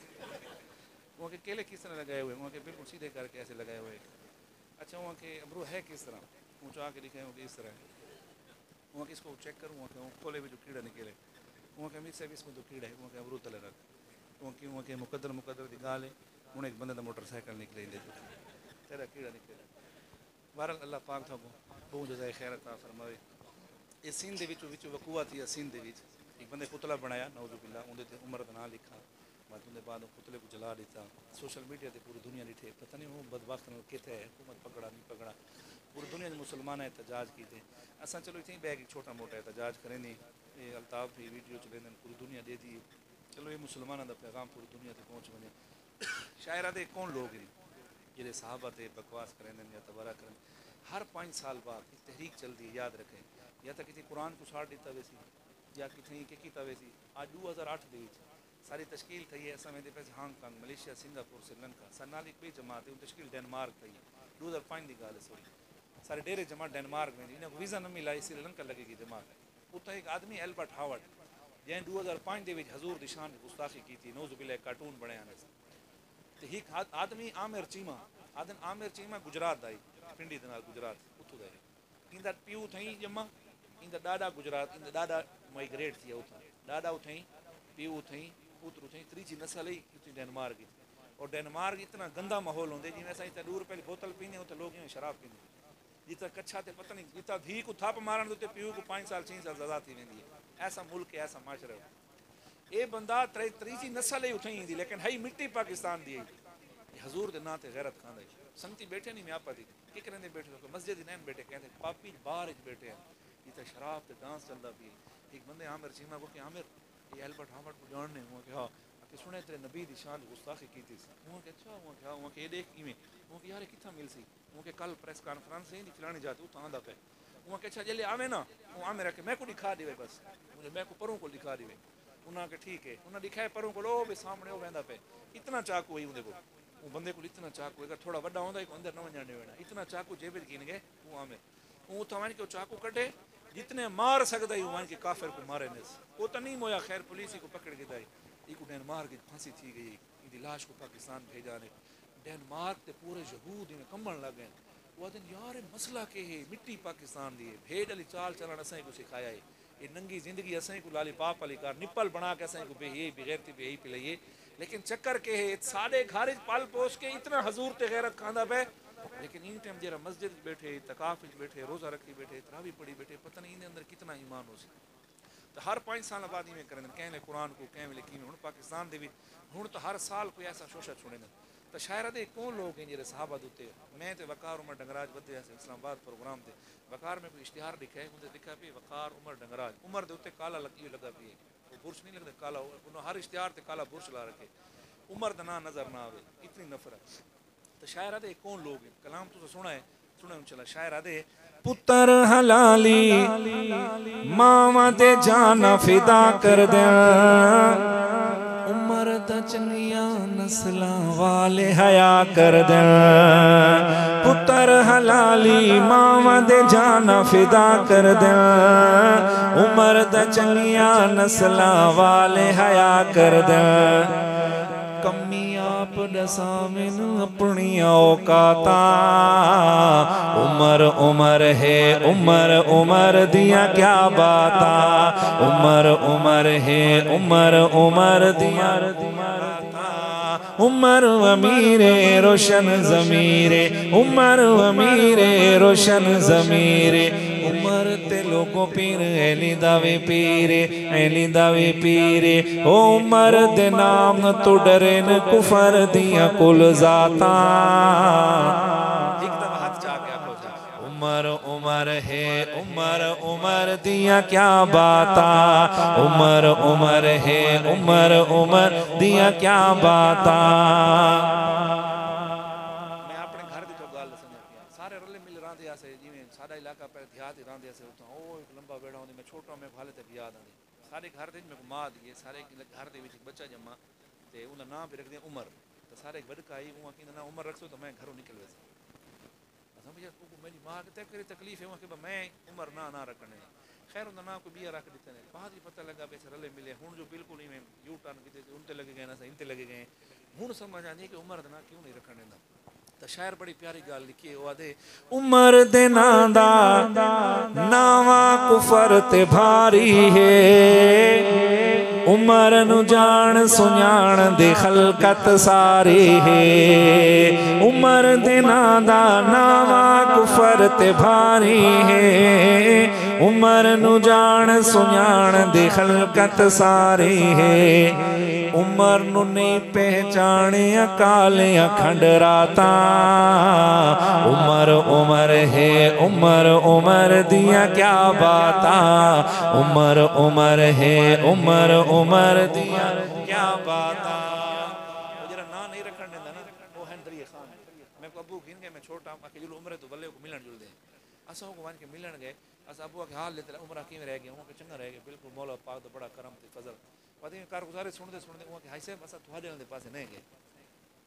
وہاں کے کیلے کس طرح لگائے ہوئے وہاں کے بالکل سیدھے کر کے ایسے لگائے ہوئے اچھا وہاں کے امرود ہے کس طرح اونچا کے دکھائے وہاں کے اس طرح ہے وہاں کے اس کو چیک کروں وہاں کے کھولے میں جو کیڑا نکلے وہاں کے امیر صاحب اس میں جو کیڑا ہے وہاں کے امرود تلے رکھ وہاں کے مقدر دی گال ہے انہیں ایک بندے دا موٹر سائیکل نکلے دے تیرا کیڑا نکلے بہرحال اللہ پاک تھا بہت جزائے خیر عطا فرماوے اس سین دے وچ وقوع تھی سین دے وچ ایک بندے پتلا بنایا نعوذ باللہ اندر تے عمر دا نام لکھا بعد اندر بعد پتلے کو جلا دیتا سوشل میڈیا تے پوری دنیا ڈٹھے پتہ نہیں وہ بدبخت نال کتے حکومت پکڑا نہیں پکڑا پوری دنیا دے مسلمان احتجاج کیتے اساں چلو اتنے بیگ ایک چھوٹا موٹا احتجاج کریں نہیں یہ الطاف بھی ویڈیو چلے پوری دنیا دے دی چلو یہ مسلمانوں دا پیغام پوری دنیا تے پہنچ ونے شاعرہ دے کون لوگ ہیں جڑے صحابہ تے بکواس کریں یا تبارہ کریں ہر 5 سال بعد ایک تحریک چلتی ہے یاد رکھیں یا تو کسی قرآن کو ساڑ دیتا ویسی یا کتنی کہ کیتا ویسی آج 2008 دے ساری تشکیل تھی ہے ایسا میں پیسے Hong Kong Malaysia Singapore Sri Lanka سر نال ایک بھی جماعت ہے ان تشکیل ڈینمارک تھی 2005 دی گال ہے سوری سارے ڈیرے جماعت ڈینمارک میں انہیں کو ویزا نہ ملا سری لنکا لگے گی جماعت اتنا ایک آدمی البرٹ ہاورڈ جن 2005 دے حضور دی شان گستاخی کی تھی نوز باللہ کارٹون بنے آنے سے تو ایک آدمی عامر چیمہ عامر چیمہ گجرات دائی پنڈی دنال گجرات اتو دائی اندر پیو تھیں جمع اندر ڈاڈا گجرات اندر ڈاڈا مائگریٹ تھی اتنا ڈاڈا اتھیں پیو اتھیں پوتر اتھیں تریچی نسل ہی اتنی ڈینمارک کی اور ڈینمارک اتنا گندا ماحول ہوندے جی ایسا اتنا ₹2 بوتل پینے ہوتے لوگ ہیں شراب پینے جتنا کچھا تے پتہ نہیں جتنا دھی کو تھاپ مارن دوتے پیو کو 5 سال 6 سال سزا تھی ویندی ہے ایسا ملک ہے ایسا معاشرہ ہے اے بندہ تریچی نسل ہی اتھیں دی لیکن ہی مٹی پاکستان دی حضور دے نا تے غیرت کھاندا ہے سنگتی بیٹھے نہیں میں آپ دی کی کرندے بیٹھے تو مسجد نہیں بیٹھے کہندے پاپی باہر بیٹھے ہیں یہ شراب تے ڈانس چلدا پی ایک بندے عامر چیمہ کو کہ عامر یہ البرٹ ہاورڈ کو جاننے ہوا کہ ہاں کہ سنے تیرے نبی دی شان گستاخی کی تھی وہ کہ اچھا وہ کہ وہ کہ دیکھ کیویں وہ کہ یار کتھا مل سی وہ کہ کل پریس کانفرنس ہے نہیں فلانے جاتے تو آندا پے وہ کہ اچھا جلے آوے نا وہ عامر کہ میں کو دکھا دیوے بس مجھے میں کو پروں کو دکھا دیوے انہاں کہ ٹھیک ہے انہاں دکھائے پروں کو لو بھی سامنے وہ ویندا پے اتنا چاقو ہوئی اون دے کو وہ بندے کو اتنا چاقو اگر تھوڑا بڑا ہوندا ہے اندر نہ ونجانے وینا اتنا چاقو جیب وچ گین گئے وہ عامر وہ تھوان کے چاقو کٹے جتنے مار سکتا ہے وہاں کے کافر کو مارے نے وہ تو نہیں مویا خیر پولیس کو پکڑ کے دائی یہ کو ڈینمارک کی پھانسی تھی گئی یہ لاش کو پاکستان بھیجا نے ڈینمارک تے پورے یہود میں کمبن لگ گئے وہ دن یار مسئلہ کہ ہے مٹی پاکستان دی ہے بھیڑ علی چال چلان اسیں کو سکھایا ہے یہ ننگی زندگی اسیں کو لالی پاپ علی کار نپل بنا کے اسیں کو بے یہ بغیرتی بے ہی پلائیے لیکن چکر کے ہے سارے گھارج پال پوس کے اتنا حضور تے غیرت کھاندا پہ لیکن ان ٹائم جرا مسجد بیٹھے تکاف بیٹھے روزہ رکھی بیٹھے تراوی پڑھی بیٹھے پتہ نہیں ان اندر کتنا ایمان ہو سی تو ہر 5 سال بعد میں کریں کہیں قرآن کو کہیں لکھی ہوں پاکستان دے ہوں تو ہر سال کوئی ایسا شوشہ چھوڑے نا تو شاعر دے کون لوگ ہیں جڑے صحابہ دوتے میں تے وقار عمر ڈنگراج بدے اسلام آباد پروگرام تے وقار میں کوئی اشتہار لکھا ہے انہیں لکھا بھی وقار عمر ڈنگراج عمر دے کالا لکی لگا پی وہ برش نہیں لگتا کالا انہوں ہر اشتہار تے کالا برش لا رکھے عمر دا نام نظر نہ آوے اتنی نفرت تو شاعر آدھے کون لوگ ہیں کلام تو سنا ہے سنا چلا شاعر آدھے پتر حلالی ماواں تے جانا فدا کر دیا عمر دا چنگیاں نسلاں والے حیا کر دیا پتر حلالی ماواں دے جانا فدا کر دیا عمر دا چنگیاں نسلاں والے حیا کر دیا کمی آپ دسامن اپنی اوقاتا عمر عمر ہے عمر عمر دیا کیا باتا عمر عمر ہے عمر عمر دیا عمر امیر روشن ضمیر عمر امیر روشن ضمیر عمر تے لوگوں پیر ایلی داوی پیرے ایلی داوی پیرے عمر دے نام تو ڈرین کفر دیا کل ذاتا عمر عمر ہے عمر عمر دیا کیا باتا عمر عمر ہے عمر عمر دیا کیا باتا میں اپنے گھر دی تو گال سمجھ گیا سارے رلے مل راندے آسے جی ساڈا علاقہ پہ دیہات راندے آسے او ایک لمبا بیڑا ہوندے میں چھوٹا میں حالے تک یاد آندے سارے گھر دے میں ماں دیے سارے گھر دے وچ بچہ جمع تے انہاں نام پہ رکھ دے عمر تے سارے وڈکا آئی اوہاں کیندا نام عمر رکھسو تو میں گھروں نکل ویسے سمجھے کو میری ماں تے کری تکلیف ہے کہ میں عمر نہ رکھنے خیر انہاں نام کو بیا رکھ دیتے ہیں بعد ہی پتہ لگا پہ رلے ملے ہن جو بالکل ہی میں یو ٹرن کیتے ان تے لگے گئے نا ان تے لگے گئے ہن سمجھ آندی کہ عمر دا نا کیوں نہیں رکھنے دا تو شاعر بڑی پیاری گال لکھی ہے وہ آدھے عمر دے ناندا ناواں کفر تے بھاری ہے عمر نو جان سنیان دے خلقت ساری ہے عمر دے ناندا ناواں کفر تے بھاری ہے عمر نو جان سنیان دے خلقت ساری ہے عمر نو نہیں پہچانے کالیاں کھنڈراتا عمر عمر ہے عمر عمر دیا کیا باتا عمر عمر ہے عمر عمر دیا کیا باتا وہ جرا نا نہیں رکھن دیندا نا وہ ہے دریے خان میں کو ابو گھن گئے میں چھوٹا میں کہ جلو عمر تو بلے کو ملن جل دے اساں کو وان کے ملن گئے اس ابو کے حال لیتے عمر کیویں رہ گئے وہ کہ چنگا رہ گئے بالکل مولا پاک دا بڑا کرم تے فضل پتہ کارگزارے سن دے وہ کہ ہائی صاحب اساں تھوڑے دے پاسے نہیں گئے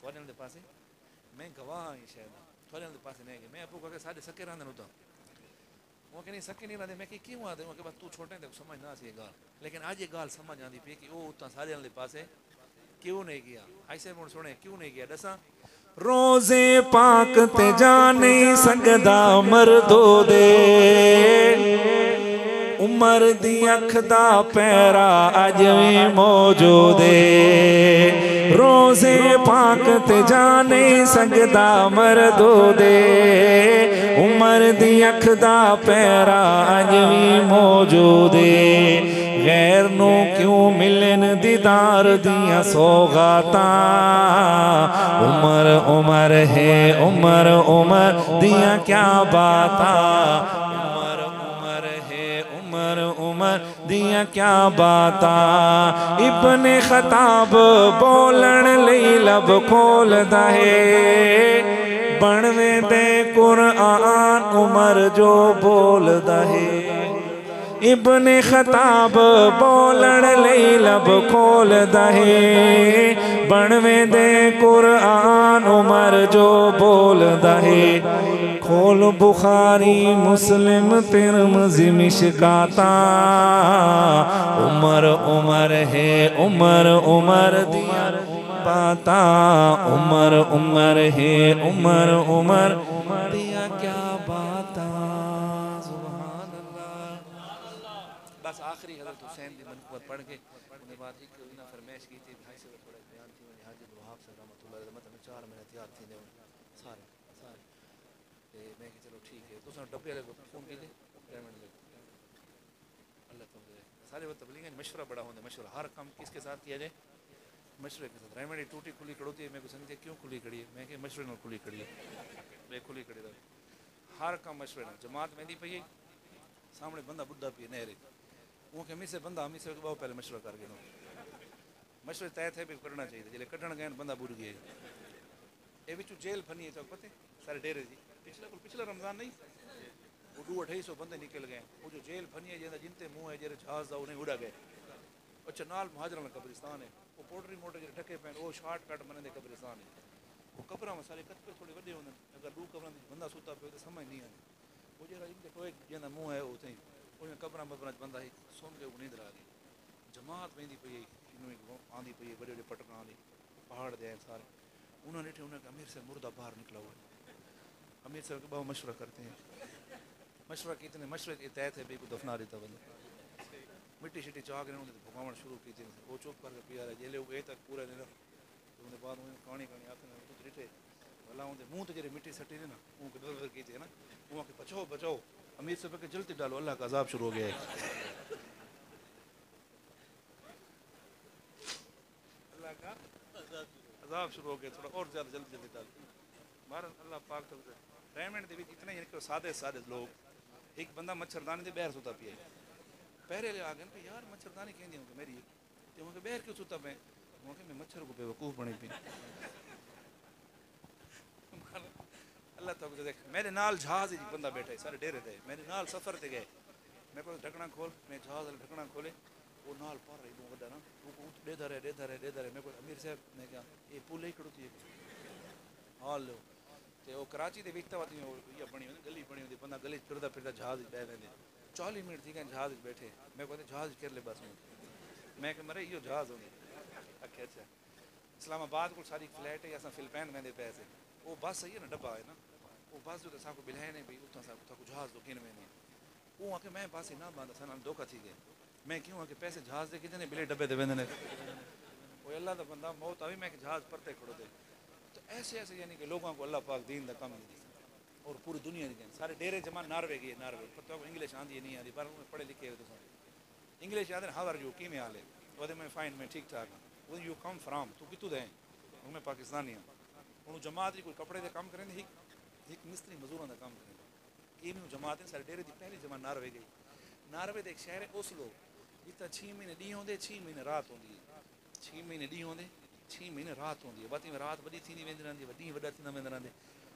تھوڑے دے پاسے میں گواہ ہوں شاید تھوڑے دے پاسے نہیں گئے میں ابو کہ ساڈے سکے رہندے نو تو وہ کہ نہیں سکے نہیں رہندے میں کہ کیوں آدے وہ کہ بس تو چھوٹے تے سمجھ نہ سی گال لیکن اج یہ گال سمجھ آندی پئی کہ او اتنا سارے دے پاسے کیوں نہیں گیا ہائی صاحب ہن سنے کیوں نہیں گیا دساں روزے پاک تے جا نہیں سکدا مردو دے عمر دی اکھ دا پیرا اج وی موجود ہے روزے پاک تے جا نہیں سکدا مردو دے عمر دی اکھ دا پیرا اج وی موجود ہے غیر نو کیوں ملن دیدار دیا سوغاتا عمر عمر ہے عمر عمر دیا کیا باتا عمر عمر ہے عمر عمر دیا کیا باتا ابن خطاب بولن لئی لب کھول دہے بنوے دے قرآن عمر جو بول دہے ابن خطاب بولن لئی لب کھول دہے بنوے دے قرآن عمر جو بول دہے کھول بخاری مسلم ترمذی مشکاتا عمر عمر ہے عمر عمر دیا باتا عمر عمر ہے عمر عمر دیا کیا باتا بس آخری حضرت حسین دی منقبت پڑھ کے انہیں بعد ایک انہیں فرمیش کی تھی بھائی سے تھوڑا بیان تھی انہیں حاجی الوہاب سے رحمۃ اللہ علیہ مطلب 4 مہینے تیار تھی سارے میں کہ چلو ٹھیک ہے تو سن ڈبے والے کو فون کی دے پیمنٹ لے اللہ تعالی سارے وہ تبلیغ مشورہ بڑا ہوتا ہے مشورہ ہر کام کس کے ساتھ کیا جائے مشورے کے ساتھ ریمیڈی ٹوٹی کھلی کھڑوتی ہے میں کو سمجھتے کیوں کھلی کھڑی ہے میں کہ مشورے نال کھلی کھڑی ہے بے کھلی کھڑی رہے ہر کام مشورے نال جماعت میں دی پئی ہے سامنے بندہ بڈھا پی نہرے وہ کہ ہمیں سے بندہ ہمیں سے بہت پہلے مشورہ کر گئے مشورے طے تھے بھی کرنا چاہیے جلے کڈن گئے بندہ بڑھ گیا یہ بچوں جیل پھنی ہے پتہ سارے ڈیرے جی پچھلا رمضان نہیں وہ 200-250 بندے نکل گئے وہ جو جیل پھنی ہے جن تے منہ ہے جڑے جہاز دا انہیں اڑا گئے اچھا نال مہاجرن کا قبرستان ہے وہ پوٹری موٹر جڑے ڈھکے پین وہ شارٹ کٹ بنے دے قبرستان ہے وہ قبراں سارے کت پہ تھوڑے وڈے ہوندے اگر دو قبراں بندہ سوتا پہ تو سمجھ نہیں آتی وہ جڑا ان کے ٹوئے جندا منہ ہے اتھے ان قبراں مبراں بندہ ہی سن کے نیندر آ گئی جماعت ویندی پئی آندی پئی بڑے بڑے پٹکاں آندی پہاڑ دے سارے انہوں نے انہوں نے امیر سے مردہ باہر نکلا ہوا ہے امیر سے بہت مشورہ کرتے ہیں مشورہ کتنے مشورے کے تحت ہے بھی کو دفنا دیتا بندہ مٹی شٹی چاہ کے انہوں نے بھگاون شروع کی تھی وہ چپ کر کے پیا رہا جیلے وہ تک پورا نہیں تو انہیں بعد انہیں کہانی آتے ہیں کچھ ڈٹے بھلا ان منہ تو جڑے مٹی سٹی نا ان کے در کی تھی نا وہ کہ بچاؤ بچاؤ امیر سے کہ جلدی ڈالو اللہ کا عذاب شروع ہو گیا ہے اللہ کا عذاب شروع ہو گیا تھوڑا اور زیادہ جلدی جلدی ڈالو بہرحال اللہ پاک ریمنڈ دے اتنے ہی سادے سادے لوگ ایک بندہ مچھردانی دے بہر سوتا پیا پہرے لے آ گئے کہ یار مچھردانی کہیں ہوں کہ میری تو وہ کہ بہر کیوں سوتا پہ وہ کہ میں مچھر کو بے وقوف بنے پی اللہ تعالیٰ دیکھ میرے نال جہاز ہی بندہ بیٹھا ہے سارے ڈیرے دے میرے نال سفر تے گئے میں کو ڈھکنا کھول میں جہاز والا ڈھکنا کھولے وہ نال پار رہی وہ وڈا نا وہ ڈیدھا رہے میں کو امیر صاحب میں کہا یہ پل ہی کھڑوتی ہے ہال لو تو وہ کراچی دے وچ واتی یہ بنی ہوئی گلی بنی ہوئی بندہ گلی پھردا پھردا جہاز بہ ویندے 40 منٹ تھی گئے جہاز بیٹھے میں کہتے جہاز کر لے بس میں کہ مرے یہ جہاز ہونے اچھا اچھا اسلام آباد کو ساری فلیٹ ہے اصل فلپین میں پیسے وہ بس صحیح ہے نا ڈبا ہے نا وہ بس جو سا کو بلائے نہیں بھی اتنا سا کو جہاز تو کن میں نہیں وہ آ کے میں بس ہی نہ باندھا سا دھوکا تھی گئے میں کیوں آ کے پیسے جہاز دے کتنے بلے ڈبے دے ویندے وہ اللہ دا بندہ موت آئی میں کہ جہاز پرتے کھڑو دے تو ایسے ایسے یعنی کہ لوگوں کو اللہ پاک دین دا کم نہیں دی اور پوری دنیا دی سارے ڈیرے جمع ناروے گئے ناروے پتہ انگلش آندی ہے نہیں آندی پر پڑھے لکھے تو انگلش آدھے ہاؤ آر یو کی میں آلے وہ میں فائن میں ٹھیک ٹھاک ہوں وہ یو کم فرام تو کتوں دیں وہ میں پاکستانی ہوں انہوں جماعت کوئی کپڑے دے کام کریں ایک مستری مزدوراں دا کام کریں یہ جماعت سارے ڈیرے دی پہلی جمع ناروے گئی ناروے دے ایک شہر ہے اوسلو جتنا 6 مہینے ڈی ہوندے 6 مہینے رات ہوندی ہے 6 مہینے ڈی ہوندے 6 مہینے رات ہوندی ہے باتی میں رات وڈی تھی نہیں ویندی رہندی وڈی وڈا تھی نہ ویندی رہندے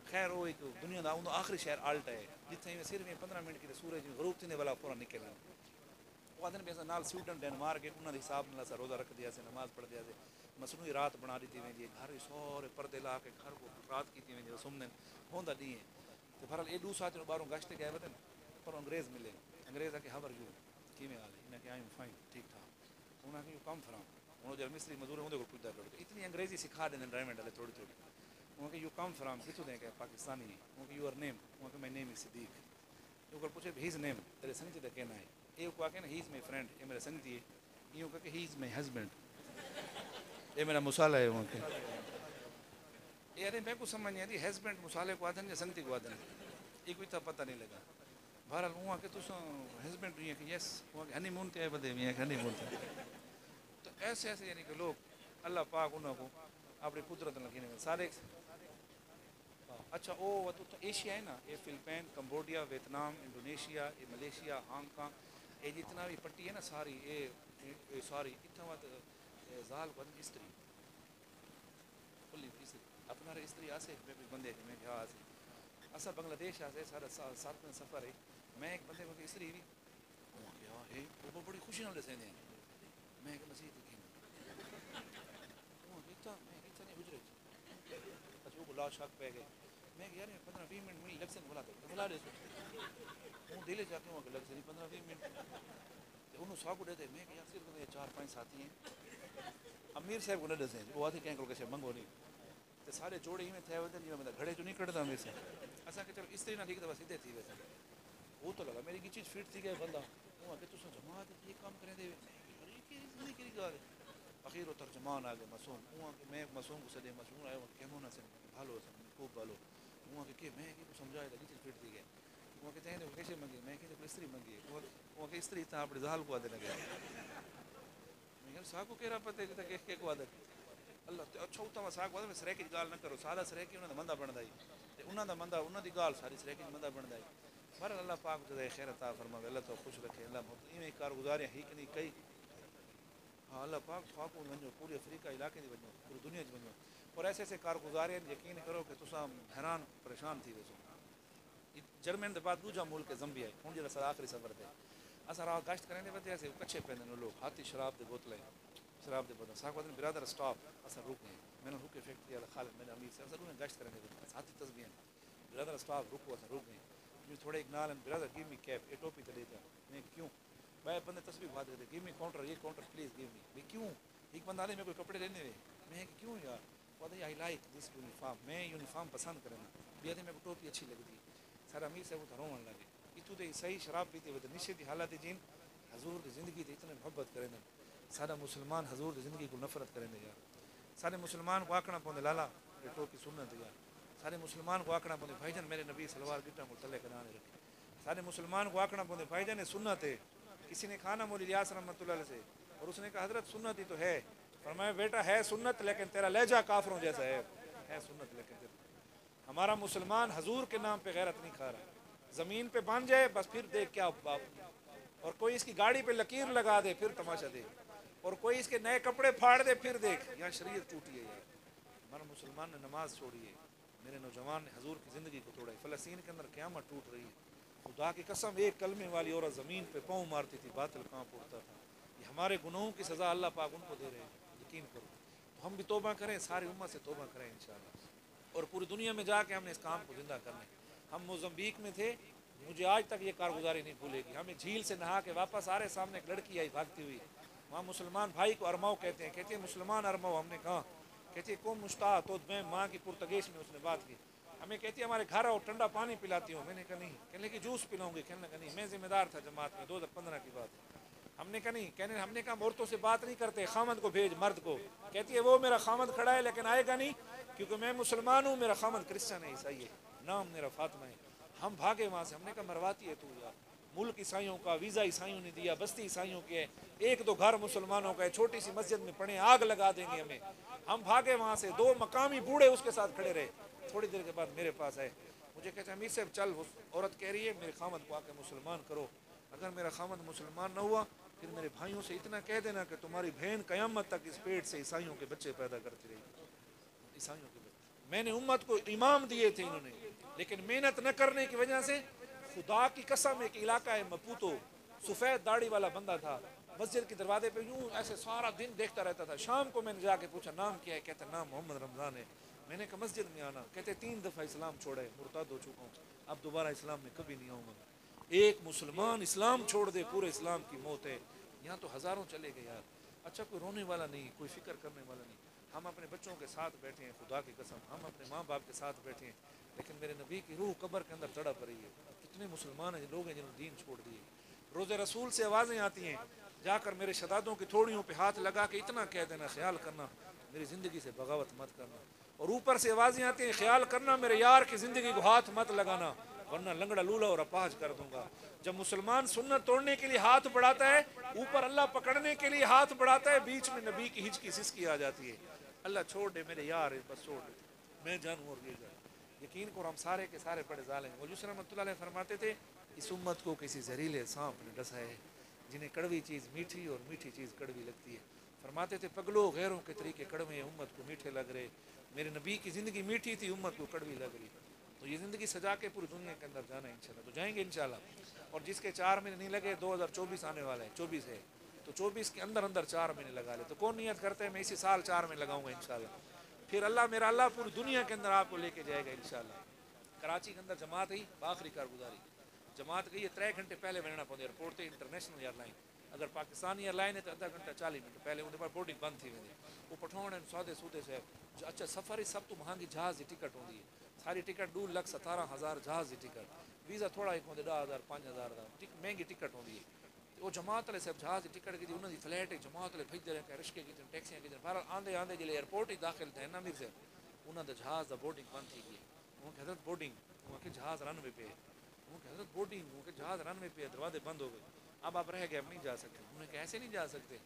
خیر وہ ایک دنیا دا آخری شہر آلٹا ہے جتنے میں صرف 15 منٹ کی سورج غروب تھی والا پورا نکل وہ آدھے بھی نال سویڈن ڈین مار کے انہوں نے حساب نال سا روزہ رکھ دیا سے نماز پڑھ دیا سے مصنوعی رات بنا دیتی ویندی ہے گھر سورے پردے لا کے گھر کو رات کی ویندی سمنے ہوندا نہیں ہے تو بہرحال یہ 2 ساتھ باروں گشت گئے ہوتے پر انگریز ملے انگریز آ کے ہاؤ آر یو کی میں آلے انہیں کہ آئی ایم فائن ٹھیک ٹھاک انہوں نے کہ یو کم فرام انہوں جو مستری مزدور ہیں کو پوچھتا کرو اتنی انگریزی سکھا دیں ڈرائیومنٹ والے تھوڑی تھوڑی انہوں کہ یو کم فرام کتوں دیں کہ پاکستانی ہے انہوں کہ یور نیم انہوں کہ مائی نیم از صدیق یہ کو پوچھے ہیز نیم تیرے سنگتی دا کہنا ہے یہ کو آکے نا ہی از مائی فرینڈ یہ میرا سنگتی ہے یہ کہ ہی از مائی ہسبینڈ یہ میرا مسالہ ہے وہاں کے یہ ارے میں کو سمجھ نہیں آتی ہسبینڈ مسالے کو آدھن یا سنگتی کو آدھن یہ کوئی تا پتہ نہیں لگا بہرحال وہاں کہ تو ہسبینڈ یہ کہ یس وہاں کہ ہنی مون تے آئے بدے میں ہنی مون تے تو ایسے ایسے یعنی کہ لوگ اللہ پاک انہوں کو اپنی قدرت لگینے میں سارے اچھا وہ تو ایشیا ہے نا یہ فلپین کمبوڈیا ویتنام انڈونیشیا یہ ملیشیا ہانگ کانگ یہ جتنا بھی پٹی ہے نا ساری یہ ساری اتنا وقت زال بدن استری کلی استری اپنا استری آسے میں بھی بندے میں کیا آسے اصل بنگلہ دیش آسے سارا 7 میں سفر ہے میں ایک بندے کو استری بھی کیا ہے وہ بڑی خوشی نال دسے ہیں میں کہ مسیح کی وہ اتنا میں اتنا نہیں گزرے اچھا وہ لا شاک پہ گئے میں کہ یار 15-20 منٹ مل لگ سے بلا تو بلا دے وہ دلے جا کے وہاں لگ سے 15-20 منٹ انہوں ساکو دے دے میں کہ یار صرف 4-5 ساتھی ہیں امیر صاحب کو نہ دسیں وہ آتے کہیں کل کسے منگو نہیں تو سارے جوڑے ہی میں تھے ہوتے نہیں میں گھڑے جو نہیں کٹتا امیر صاحب ایسا کہ چلو اس طرح نہ ٹھیک تو بس ادھے تھی ویسے وہ تو لگا میری کی چیز فٹ تھی گئے بندہ وہ آگے تو سن جماعت یہ کام کریں دے کی گال اخیر و ترجمان آگے مسوم وہ آگے میں معصوم کو سدے مسوم آئے کیموں نہ سے بھالو سن خوب بھالو وہ آگے کہ میں کہ سمجھایا تھا کی چیز فٹ تھی گئے وہ کہتے ہیں کیسے منگی میں کہ استری منگی وہ کہ استری تھا اپنے زال کو آدھے لگے میں ساکو کہہ رہا پتہ کہ کہ کو عادت اللہ اچھا ہوتا ساکو عادت میں سرے کی گال نہ کرو سادہ سرے کی انہوں نے مندہ بن دائی انہوں نے مندہ انہوں دی گال ساری سرے کی مندہ بن دائی بہرحال اللہ پاک جزائے خیر عطا فرماوے اللہ تو خوش رکھے اللہ ایویں کارگزاریاں ہی کہ نہیں کئی ہاں اللہ پاک خواہ کو ونجو پوری افریقہ علاقے دی ونجو پوری دنیا چ ونجو اور ایسے ایسے کارگزار ہیں یقین کرو کہ تساں حیران پریشان تھی ویسو جرمن دے بعد دوجا ملک ہے زمبیا ہن جڑا سر آخری سفر تے اسا راہ گشت کرنے ودے اسے کچھے پیندے لوگ ہاتھی شراب دے بوتلیں شراب دے بوتل ساکو دن برادر سٹاپ اسا رک گئے میں نے رکے فیکٹری والا خالد میں امیر سے اسا گشت کرنے ودے ہاتھی تسبیح برادر سٹاپ رکو اسا رک گئے میں تھوڑے ایک نال برادر گیو می کیپ اے ٹوپی تے دیتا میں کیوں بھائی بندے تسبیح بات کرتے گیو می کاؤنٹر یہ کاؤنٹر پلیز گیو می میں کیوں ایک بندہ نے میں کوئی کپڑے لینے ہوئے میں کہ کیوں یار بولے آئی لائک دس یونیفارم میں یونیفارم پسند کرنا بھی میں کو ٹوپی اچھی لگتی سر امیر سے وہ تو رونے لگے اتو دے صحیح شراب پیتے ہوئے نشے کی حالت جن حضور کی زندگی تے اتنے محبت کریں سارا مسلمان حضور کی زندگی کو نفرت کریں یار سارے مسلمان کو آکھنا پوندے لالا یہ ٹوپی سنت یار سارے مسلمان کو آکھنا پوندے بھائی جان میرے نبی سلوار گٹا کو تلے کنا نہیں رکھے سارے مسلمان کو آکھنا پوندے بھائی جان سنت ہے کسی نے کھانا مولی الیاس رحمۃ اللہ علیہ سے اور اس نے کہا حضرت سنت ہی تو ہے فرمایا بیٹا ہے سنت لیکن تیرا لہجہ کافروں جیسا ہے سنت لیکن ہمارا مسلمان حضور کے نام پہ غیرت نہیں کھا رہا زمین پہ باندھ جائے بس پھر دیکھ کیا باپ اور کوئی اس کی گاڑی پہ لکیر لگا دے پھر تماشا دے اور کوئی اس کے نئے کپڑے پھاڑ دے پھر دیکھ یہاں شریعت ٹوٹی ہے یار ہمارا مسلمان نے نماز چھوڑی ہے میرے نوجوان نے حضور کی زندگی کو توڑا ہے فلسطین کے اندر قیامت ٹوٹ رہی ہے خدا کی قسم ایک کلمے والی عورت زمین پہ پاؤں مارتی تھی باطل کانپ اٹھتا تھا یہ ہمارے گناہوں کی سزا اللہ پاک ان کو دے رہے ہیں یقین کرو تو ہم بھی توبہ کریں ساری امت سے توبہ کریں انشاءاللہ اور پوری دنیا میں جا کے ہم نے اس کام کو زندہ کرنا ہے ہم موزمبیق میں تھے مجھے آج تک یہ کارگزاری نہیں بھولے گی ہمیں جھیل سے نہا کے واپس آ رہے سامنے ایک لڑکی آئی بھاگتی ہوئی وہاں مسلمان بھائی کو ارماؤ کہتے ہیں مسلمان ارماؤ ہم نے کہا کہتی ہے کون مشتاق تو میں ماں کی پرتگیش میں اس نے بات کی ہمیں کہتی ہے ہمارے گھر آؤ ٹھنڈا پانی پلاتی ہوں میں نے کہا نہیں کہنے کہ جوس پلاؤں گی کہنے لگا نہیں میں ذمہ دار تھا جماعت میں 2015 کی بات ہم نے کہا نہیں کہنے ہم نے کہا عورتوں سے بات نہیں کرتے خامد کو بھیج مرد کو کہتی ہے وہ میرا خامد کھڑا ہے لیکن آئے گا نہیں کیونکہ میں مسلمان ہوں میرا خامد کرسچن ہے عیسائی ہے نام میرا فاطمہ ہے ہم بھاگے وہاں سے ہم نے کہا مرواتی ہے تو یار ملک عیسائیوں کا ویزا عیسائیوں نے دیا بستی عیسائیوں کے ہے ایک دو گھر مسلمانوں کا ہے چھوٹی سی مسجد میں پڑھیں آگ لگا دیں گے ہمیں ہم بھاگے وہاں سے 2 مقامی بوڑھے اس کے ساتھ کھڑے رہے تھوڑی دیر کے بعد میرے پاس آئے مجھے کہتے ہیں امیر صاحب چل عورت کہہ رہی ہے میرے خامد کو آ کے مسلمان کرو اگر میرا خامد مسلمان نہ ہوا پھر میرے بھائیوں سے اتنا کہہ دینا کہ تمہاری بہن قیامت تک اس پیٹ سے عیسائیوں کے بچے پیدا کرتی رہی عیسائیوں کے بچے میں نے امت کو امام دیے تھے انہوں نے لیکن محنت نہ کرنے کی وجہ سے خدا کی قسم ایک علاقہ ہے مپوتو سفید داڑھی والا بندہ تھا مسجد کے دروازے پہ یوں ایسے سارا دن دیکھتا رہتا تھا شام کو میں نے جا کے پوچھا نام کیا ہے کہتا نام محمد رمضان ہے میں نے کہا مسجد میں آنا کہتے 3 دفعہ اسلام چھوڑا ہے مرتد ہو چکا ہوں اب دوبارہ اسلام میں کبھی نہیں آؤں گا ایک مسلمان اسلام چھوڑ دے پورے اسلام کی موت ہے یہاں تو ہزاروں چلے گئے یار اچھا کوئی رونے والا نہیں کوئی فکر کرنے والا نہیں ہم اپنے بچوں کے ساتھ بیٹھے ہیں خدا کی قسم ہم اپنے ماں باپ کے ساتھ بیٹھے ہیں لیکن میرے نبی کی روح قبر کے اندر تڑپ رہی ہے کتنے مسلمان ہیں لوگ ہیں جنہوں نے دین چھوڑ دیے روز رسول سے آوازیں آتی ہیں جا کر میرے شدادوں کی تھوڑیوں پہ ہاتھ لگا کے اتنا کہہ دینا خیال کرنا میری زندگی سے بغاوت مت کرنا اور اوپر سے آوازیں آتی ہیں خیال کرنا میرے یار کی زندگی کو ہاتھ مت لگانا ورنہ لنگڑا لولا اور اپاہج کر دوں گا جب مسلمان سنت توڑنے کے لیے ہاتھ بڑھاتا ہے اوپر اللہ پکڑنے کے لیے ہاتھ بڑھاتا ہے بیچ میں نبی کی ہچکی سسکی آ جاتی ہے اللہ چھوڑ دے میرے یار بس چھوڑ دے میں جانوں اور یہ جانوں یقین کو ہم سارے کے سارے بڑے ظالم ہیں حضور رحمۃ اللہ علیہ فرماتے تھے اس امت کو کسی زہریلے سانپ نے ڈسا ہے جنہیں کڑوی چیز میٹھی اور میٹھی چیز کڑوی لگتی ہے فرماتے تھے پگلو غیروں کے طریقے کڑوے ہیں امت کو میٹھے لگ رہے میرے نبی کی زندگی میٹھی تھی امت کو کڑوی لگ رہی تو یہ زندگی سجا کے پوری دنیا کے اندر جانا ہے انشاءاللہ تو جائیں گے انشاءاللہ اور جس کے 4 مہینے نہیں لگے 2024 آنے والا ہے 24 ہے تو 24 کے اندر 4 مہینے لگا لے تو کون نیت کرتے ہیں میں اسی سال 4 مہینے لگاؤں گا انشاءاللہ پھر اللہ میرا اللہ پوری دنیا کے اندر آپ کو لے کے جائے گا انشاءاللہ کراچی کے اندر جماعت ہی آخری کارگزاری جماعت گئی ہے 3 گھنٹے پہلے ملنا پڑے ایئرپورٹ تے انٹرنیشنل ایئر لائن اگر پاکستانی ایئر لائن ہے تو آدھا گھنٹہ 40 منٹ پہلے ان بورڈنگ بند تھی ویندی وہ پٹھون سودے سودے سے اچھا سفر ہی سب تو مہنگی جہاز کی ٹکٹ ہوندی ہے ساری ٹکٹ 2,17,000 جہاز کی ٹکٹ ویزا تھوڑا ایک ہوندے 10,000 5,000 دا مہنگی ٹکٹ ہوندی ہے وہ جماعت والے صاحب جہاز کی ٹکٹ کی انہوں نے فلیٹ جماعت والے بھیجتے رہے رشکے کی ٹیکسیاں کی بہر آندے آندے جلے ایئرپورٹ ہی داخل تھے نا میر سے انہوں نے جہاز دا بورڈنگ بند تھی گئی وہ کہ حضرت بورڈنگ وہ کہ جہاز رن وے پہ وہ کہ حضرت بورڈنگ وہ کہ جہاز رن وے پہ دروازے بند ہو گئے اب آپ رہ گئے اب نہیں جا سکتے انہوں نے کہا ایسے نہیں جا سکتے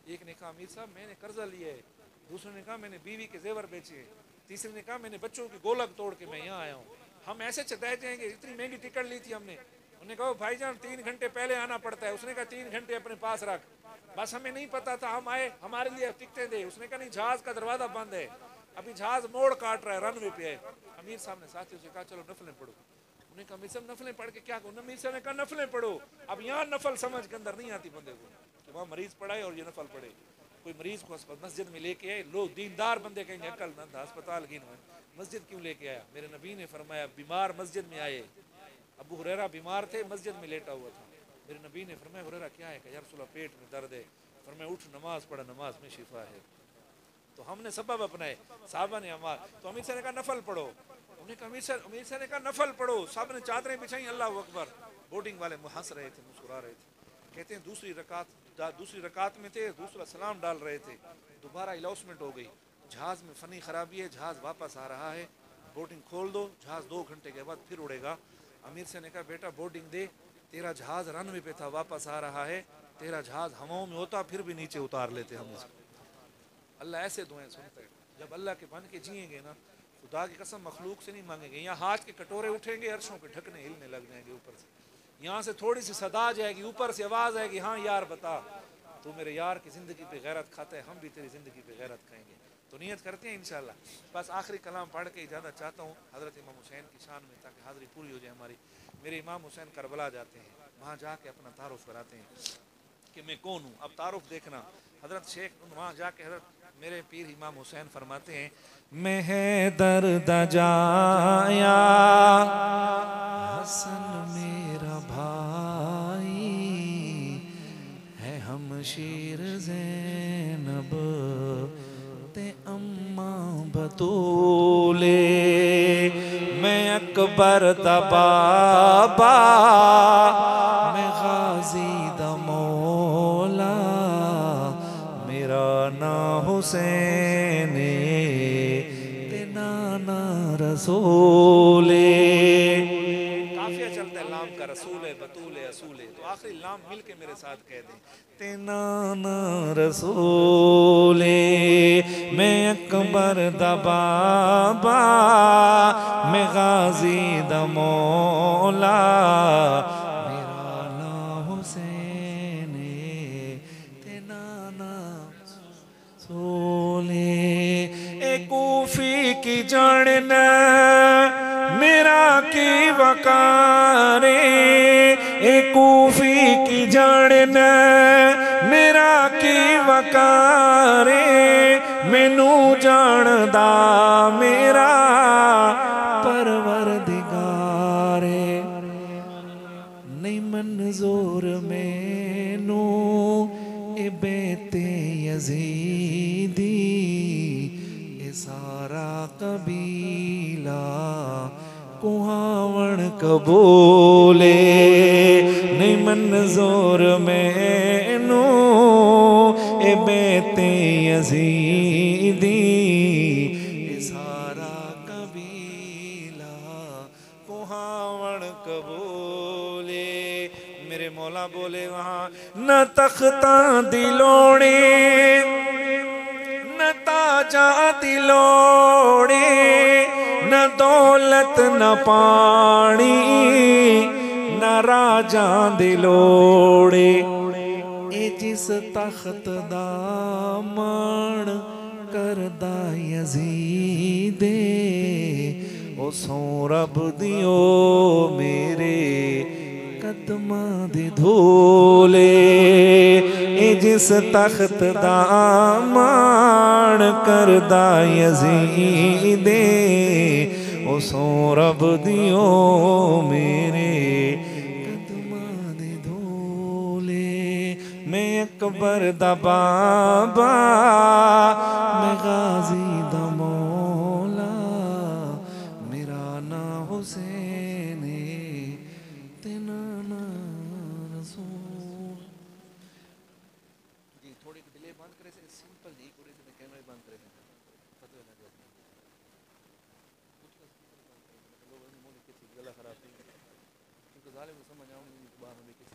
ایک نے کہا امیر صاحب میں نے قرضہ لیا ہے دوسرے نے کہا میں نے بیوی کے زیور بیچے ہیں تیسرے نے کہا میں نے بچوں کی گولک توڑ کے میں یہاں آیا ہوں ہم ایسے چتائے جائیں گے اتنی مہنگی ٹکٹ لی تھی ہم نے انہوں نے کہا بھائی جان 3 گھنٹے پہلے آنا پڑتا ہے اس نے کہا 3 گھنٹے اپنے پاس رکھ بس ہمیں نہیں پتا تھا، ہم آئے ہمارے لیے ٹکٹیں دے، اس نے کہا نہیں جہاز کا دروازہ بند ہے، ابھی جہاز موڑ کاٹ رہا ہے، رن وے پہ ہے۔ امیر صاحب نے ساتھیوں سے کہا چلو نفلیں پڑھو، انہوں نے کہا امیر صاحب نفلیں پڑھ کے کیا کروں؟ امیر صاحب نے کہا نفلیں پڑھو۔ اب یہاں نفل سمجھ کے اندر نہیں آتی بندے کو کہ وہاں مریض پڑھائے اور یہ نفل پڑھے۔ کوئی مریض کو مسجد میں لے کے آئے، لوگ دیندار بندے کہیں گے عقل مند تھا، ہسپتال کی مسجد کیوں لے کے آیا؟ میرے نبی نے فرمایا بیمار مسجد میں آئے، ابو ہریرہ بیمار تھے، مسجد میں لیٹا ہوا تھا، میرے نبی نے فرمایا ہریرہ کیا ہے؟ کہ یا رسول اللہ پیٹ میں درد ہے، فرمایا اٹھ نماز پڑھا، نماز میں شفا ہے۔ تو ہم نے سبب اپنائے، صحابہ نے عمال، تو امیر صاحب نے کہا نفل پڑھو، انہوں نے کہا امیر صاحب نے کہا نفل پڑھو، سب نے چادریں بچھائیں، اللہ اکبر۔ بورڈنگ والے ہنس رہے تھے، مسکرا رہے تھے، کہتے ہیں دوسری رکعت میں تھے، دوسرا سلام ڈال رہے تھے، دوبارہ الاؤسمنٹ ہو گئی، جہاز میں فنی خرابی ہے، جہاز واپس آ رہا ہے، بورڈنگ کھول دو، جہاز 2 گھنٹے کے بعد پھر اڑے گا۔ امیر سے نے کہا بیٹا بورڈنگ دے، تیرا جہاز رن وے پہ تھا، واپس آ رہا ہے، تیرا جہاز ہواؤں میں ہوتا پھر بھی نیچے اتار لیتے ہم اس کو۔ اللہ ایسے دعائیں سنتا ہے، جب اللہ کے بن کے جئیں گے نا، خدا کی قسم مخلوق سے نہیں مانگیں گے، یہاں ہاتھ کے کٹورے اٹھیں گے، عرشوں کے ڈھکنے ہلنے لگ جائیں گے اوپر سے، یہاں سے تھوڑی سی صدا جائے گی، اوپر سے آواز آئے گی، ہاں یار بتا تو میرے یار کی زندگی پہ غیرت کھاتا ہے، ہم بھی تیری زندگی پہ غیرت کھائیں گے۔ تو نیت کرتے ہیں انشاءاللہ۔ بس آخری کلام پڑھ کے اجازت چاہتا ہوں حضرت امام حسین کی شان میں، تاکہ حاضری پوری ہو جائے ہماری۔ میرے امام حسین کربلا جاتے ہیں، وہاں جا کے اپنا تعارف کراتے ہیں کہ میں کون ہوں۔ اب تعارف دیکھنا، حضرت شیخ وہاں جا کے حضرت میرے پیر امام حسین فرماتے ہیں میں ہے درد جایا حسن میرا بھائی ہے، ہم شیر زینب تے اماں بطولے، میں اکبر دا بابا میں غازی دا مولا، میرا نا حسین تے نانا رسول۔ قافیہ چلتا ہے لام کا، رسول ہے، بطول ہے، اصول ہے، تو آخری لام مل کے میرے ساتھ کہہ دیں تے نانا رسول، میں اکبر دا بابا میں غازی دا مولا، میرا نا حسین تے نانا رسول۔ اے کوفی کی جاننا میرا کی وقارے، اے کوفی کی جاننا میرا کی وقارے، مینو جاندہ میرا پروردگار، نہیں منظور مینو اے بیت یزیدی، اے سارا قبیلہ کوہاون قبولے، نہیں منظور مینو اے بیت یزیدی، اے سارا قبیلہ کوہاون قبولے۔ میرے مولا بولے وہاں نہ تختاں دی لوڑے، نہ تاجاں دی لوڑے، نہ دولت نہ پانی، نہ راجاں دی لوڑے، اے جس تخت دا مان کردہ یزید، او سوں رب دیو میرے قدماں دی دھولے، اے جس تخت دا مان کردہ یزید، او سوں رب دیو میرے قدماں دی دھولے، میں اکبر دا بابا میں غازی دا مولا، میرا نا حسین تے نانا رسول۔ جی تھوڑی ڈیلے بند کرے سے سمپل جی کوئی سے کیمرے بند کرے سے فتوی نہ دے کچھ کا سپیکر بند کرے لوگ نے مولے کسی گلا خراب نہیں کیونکہ ظالم کو سمجھ آؤں نہیں باہر میں کسی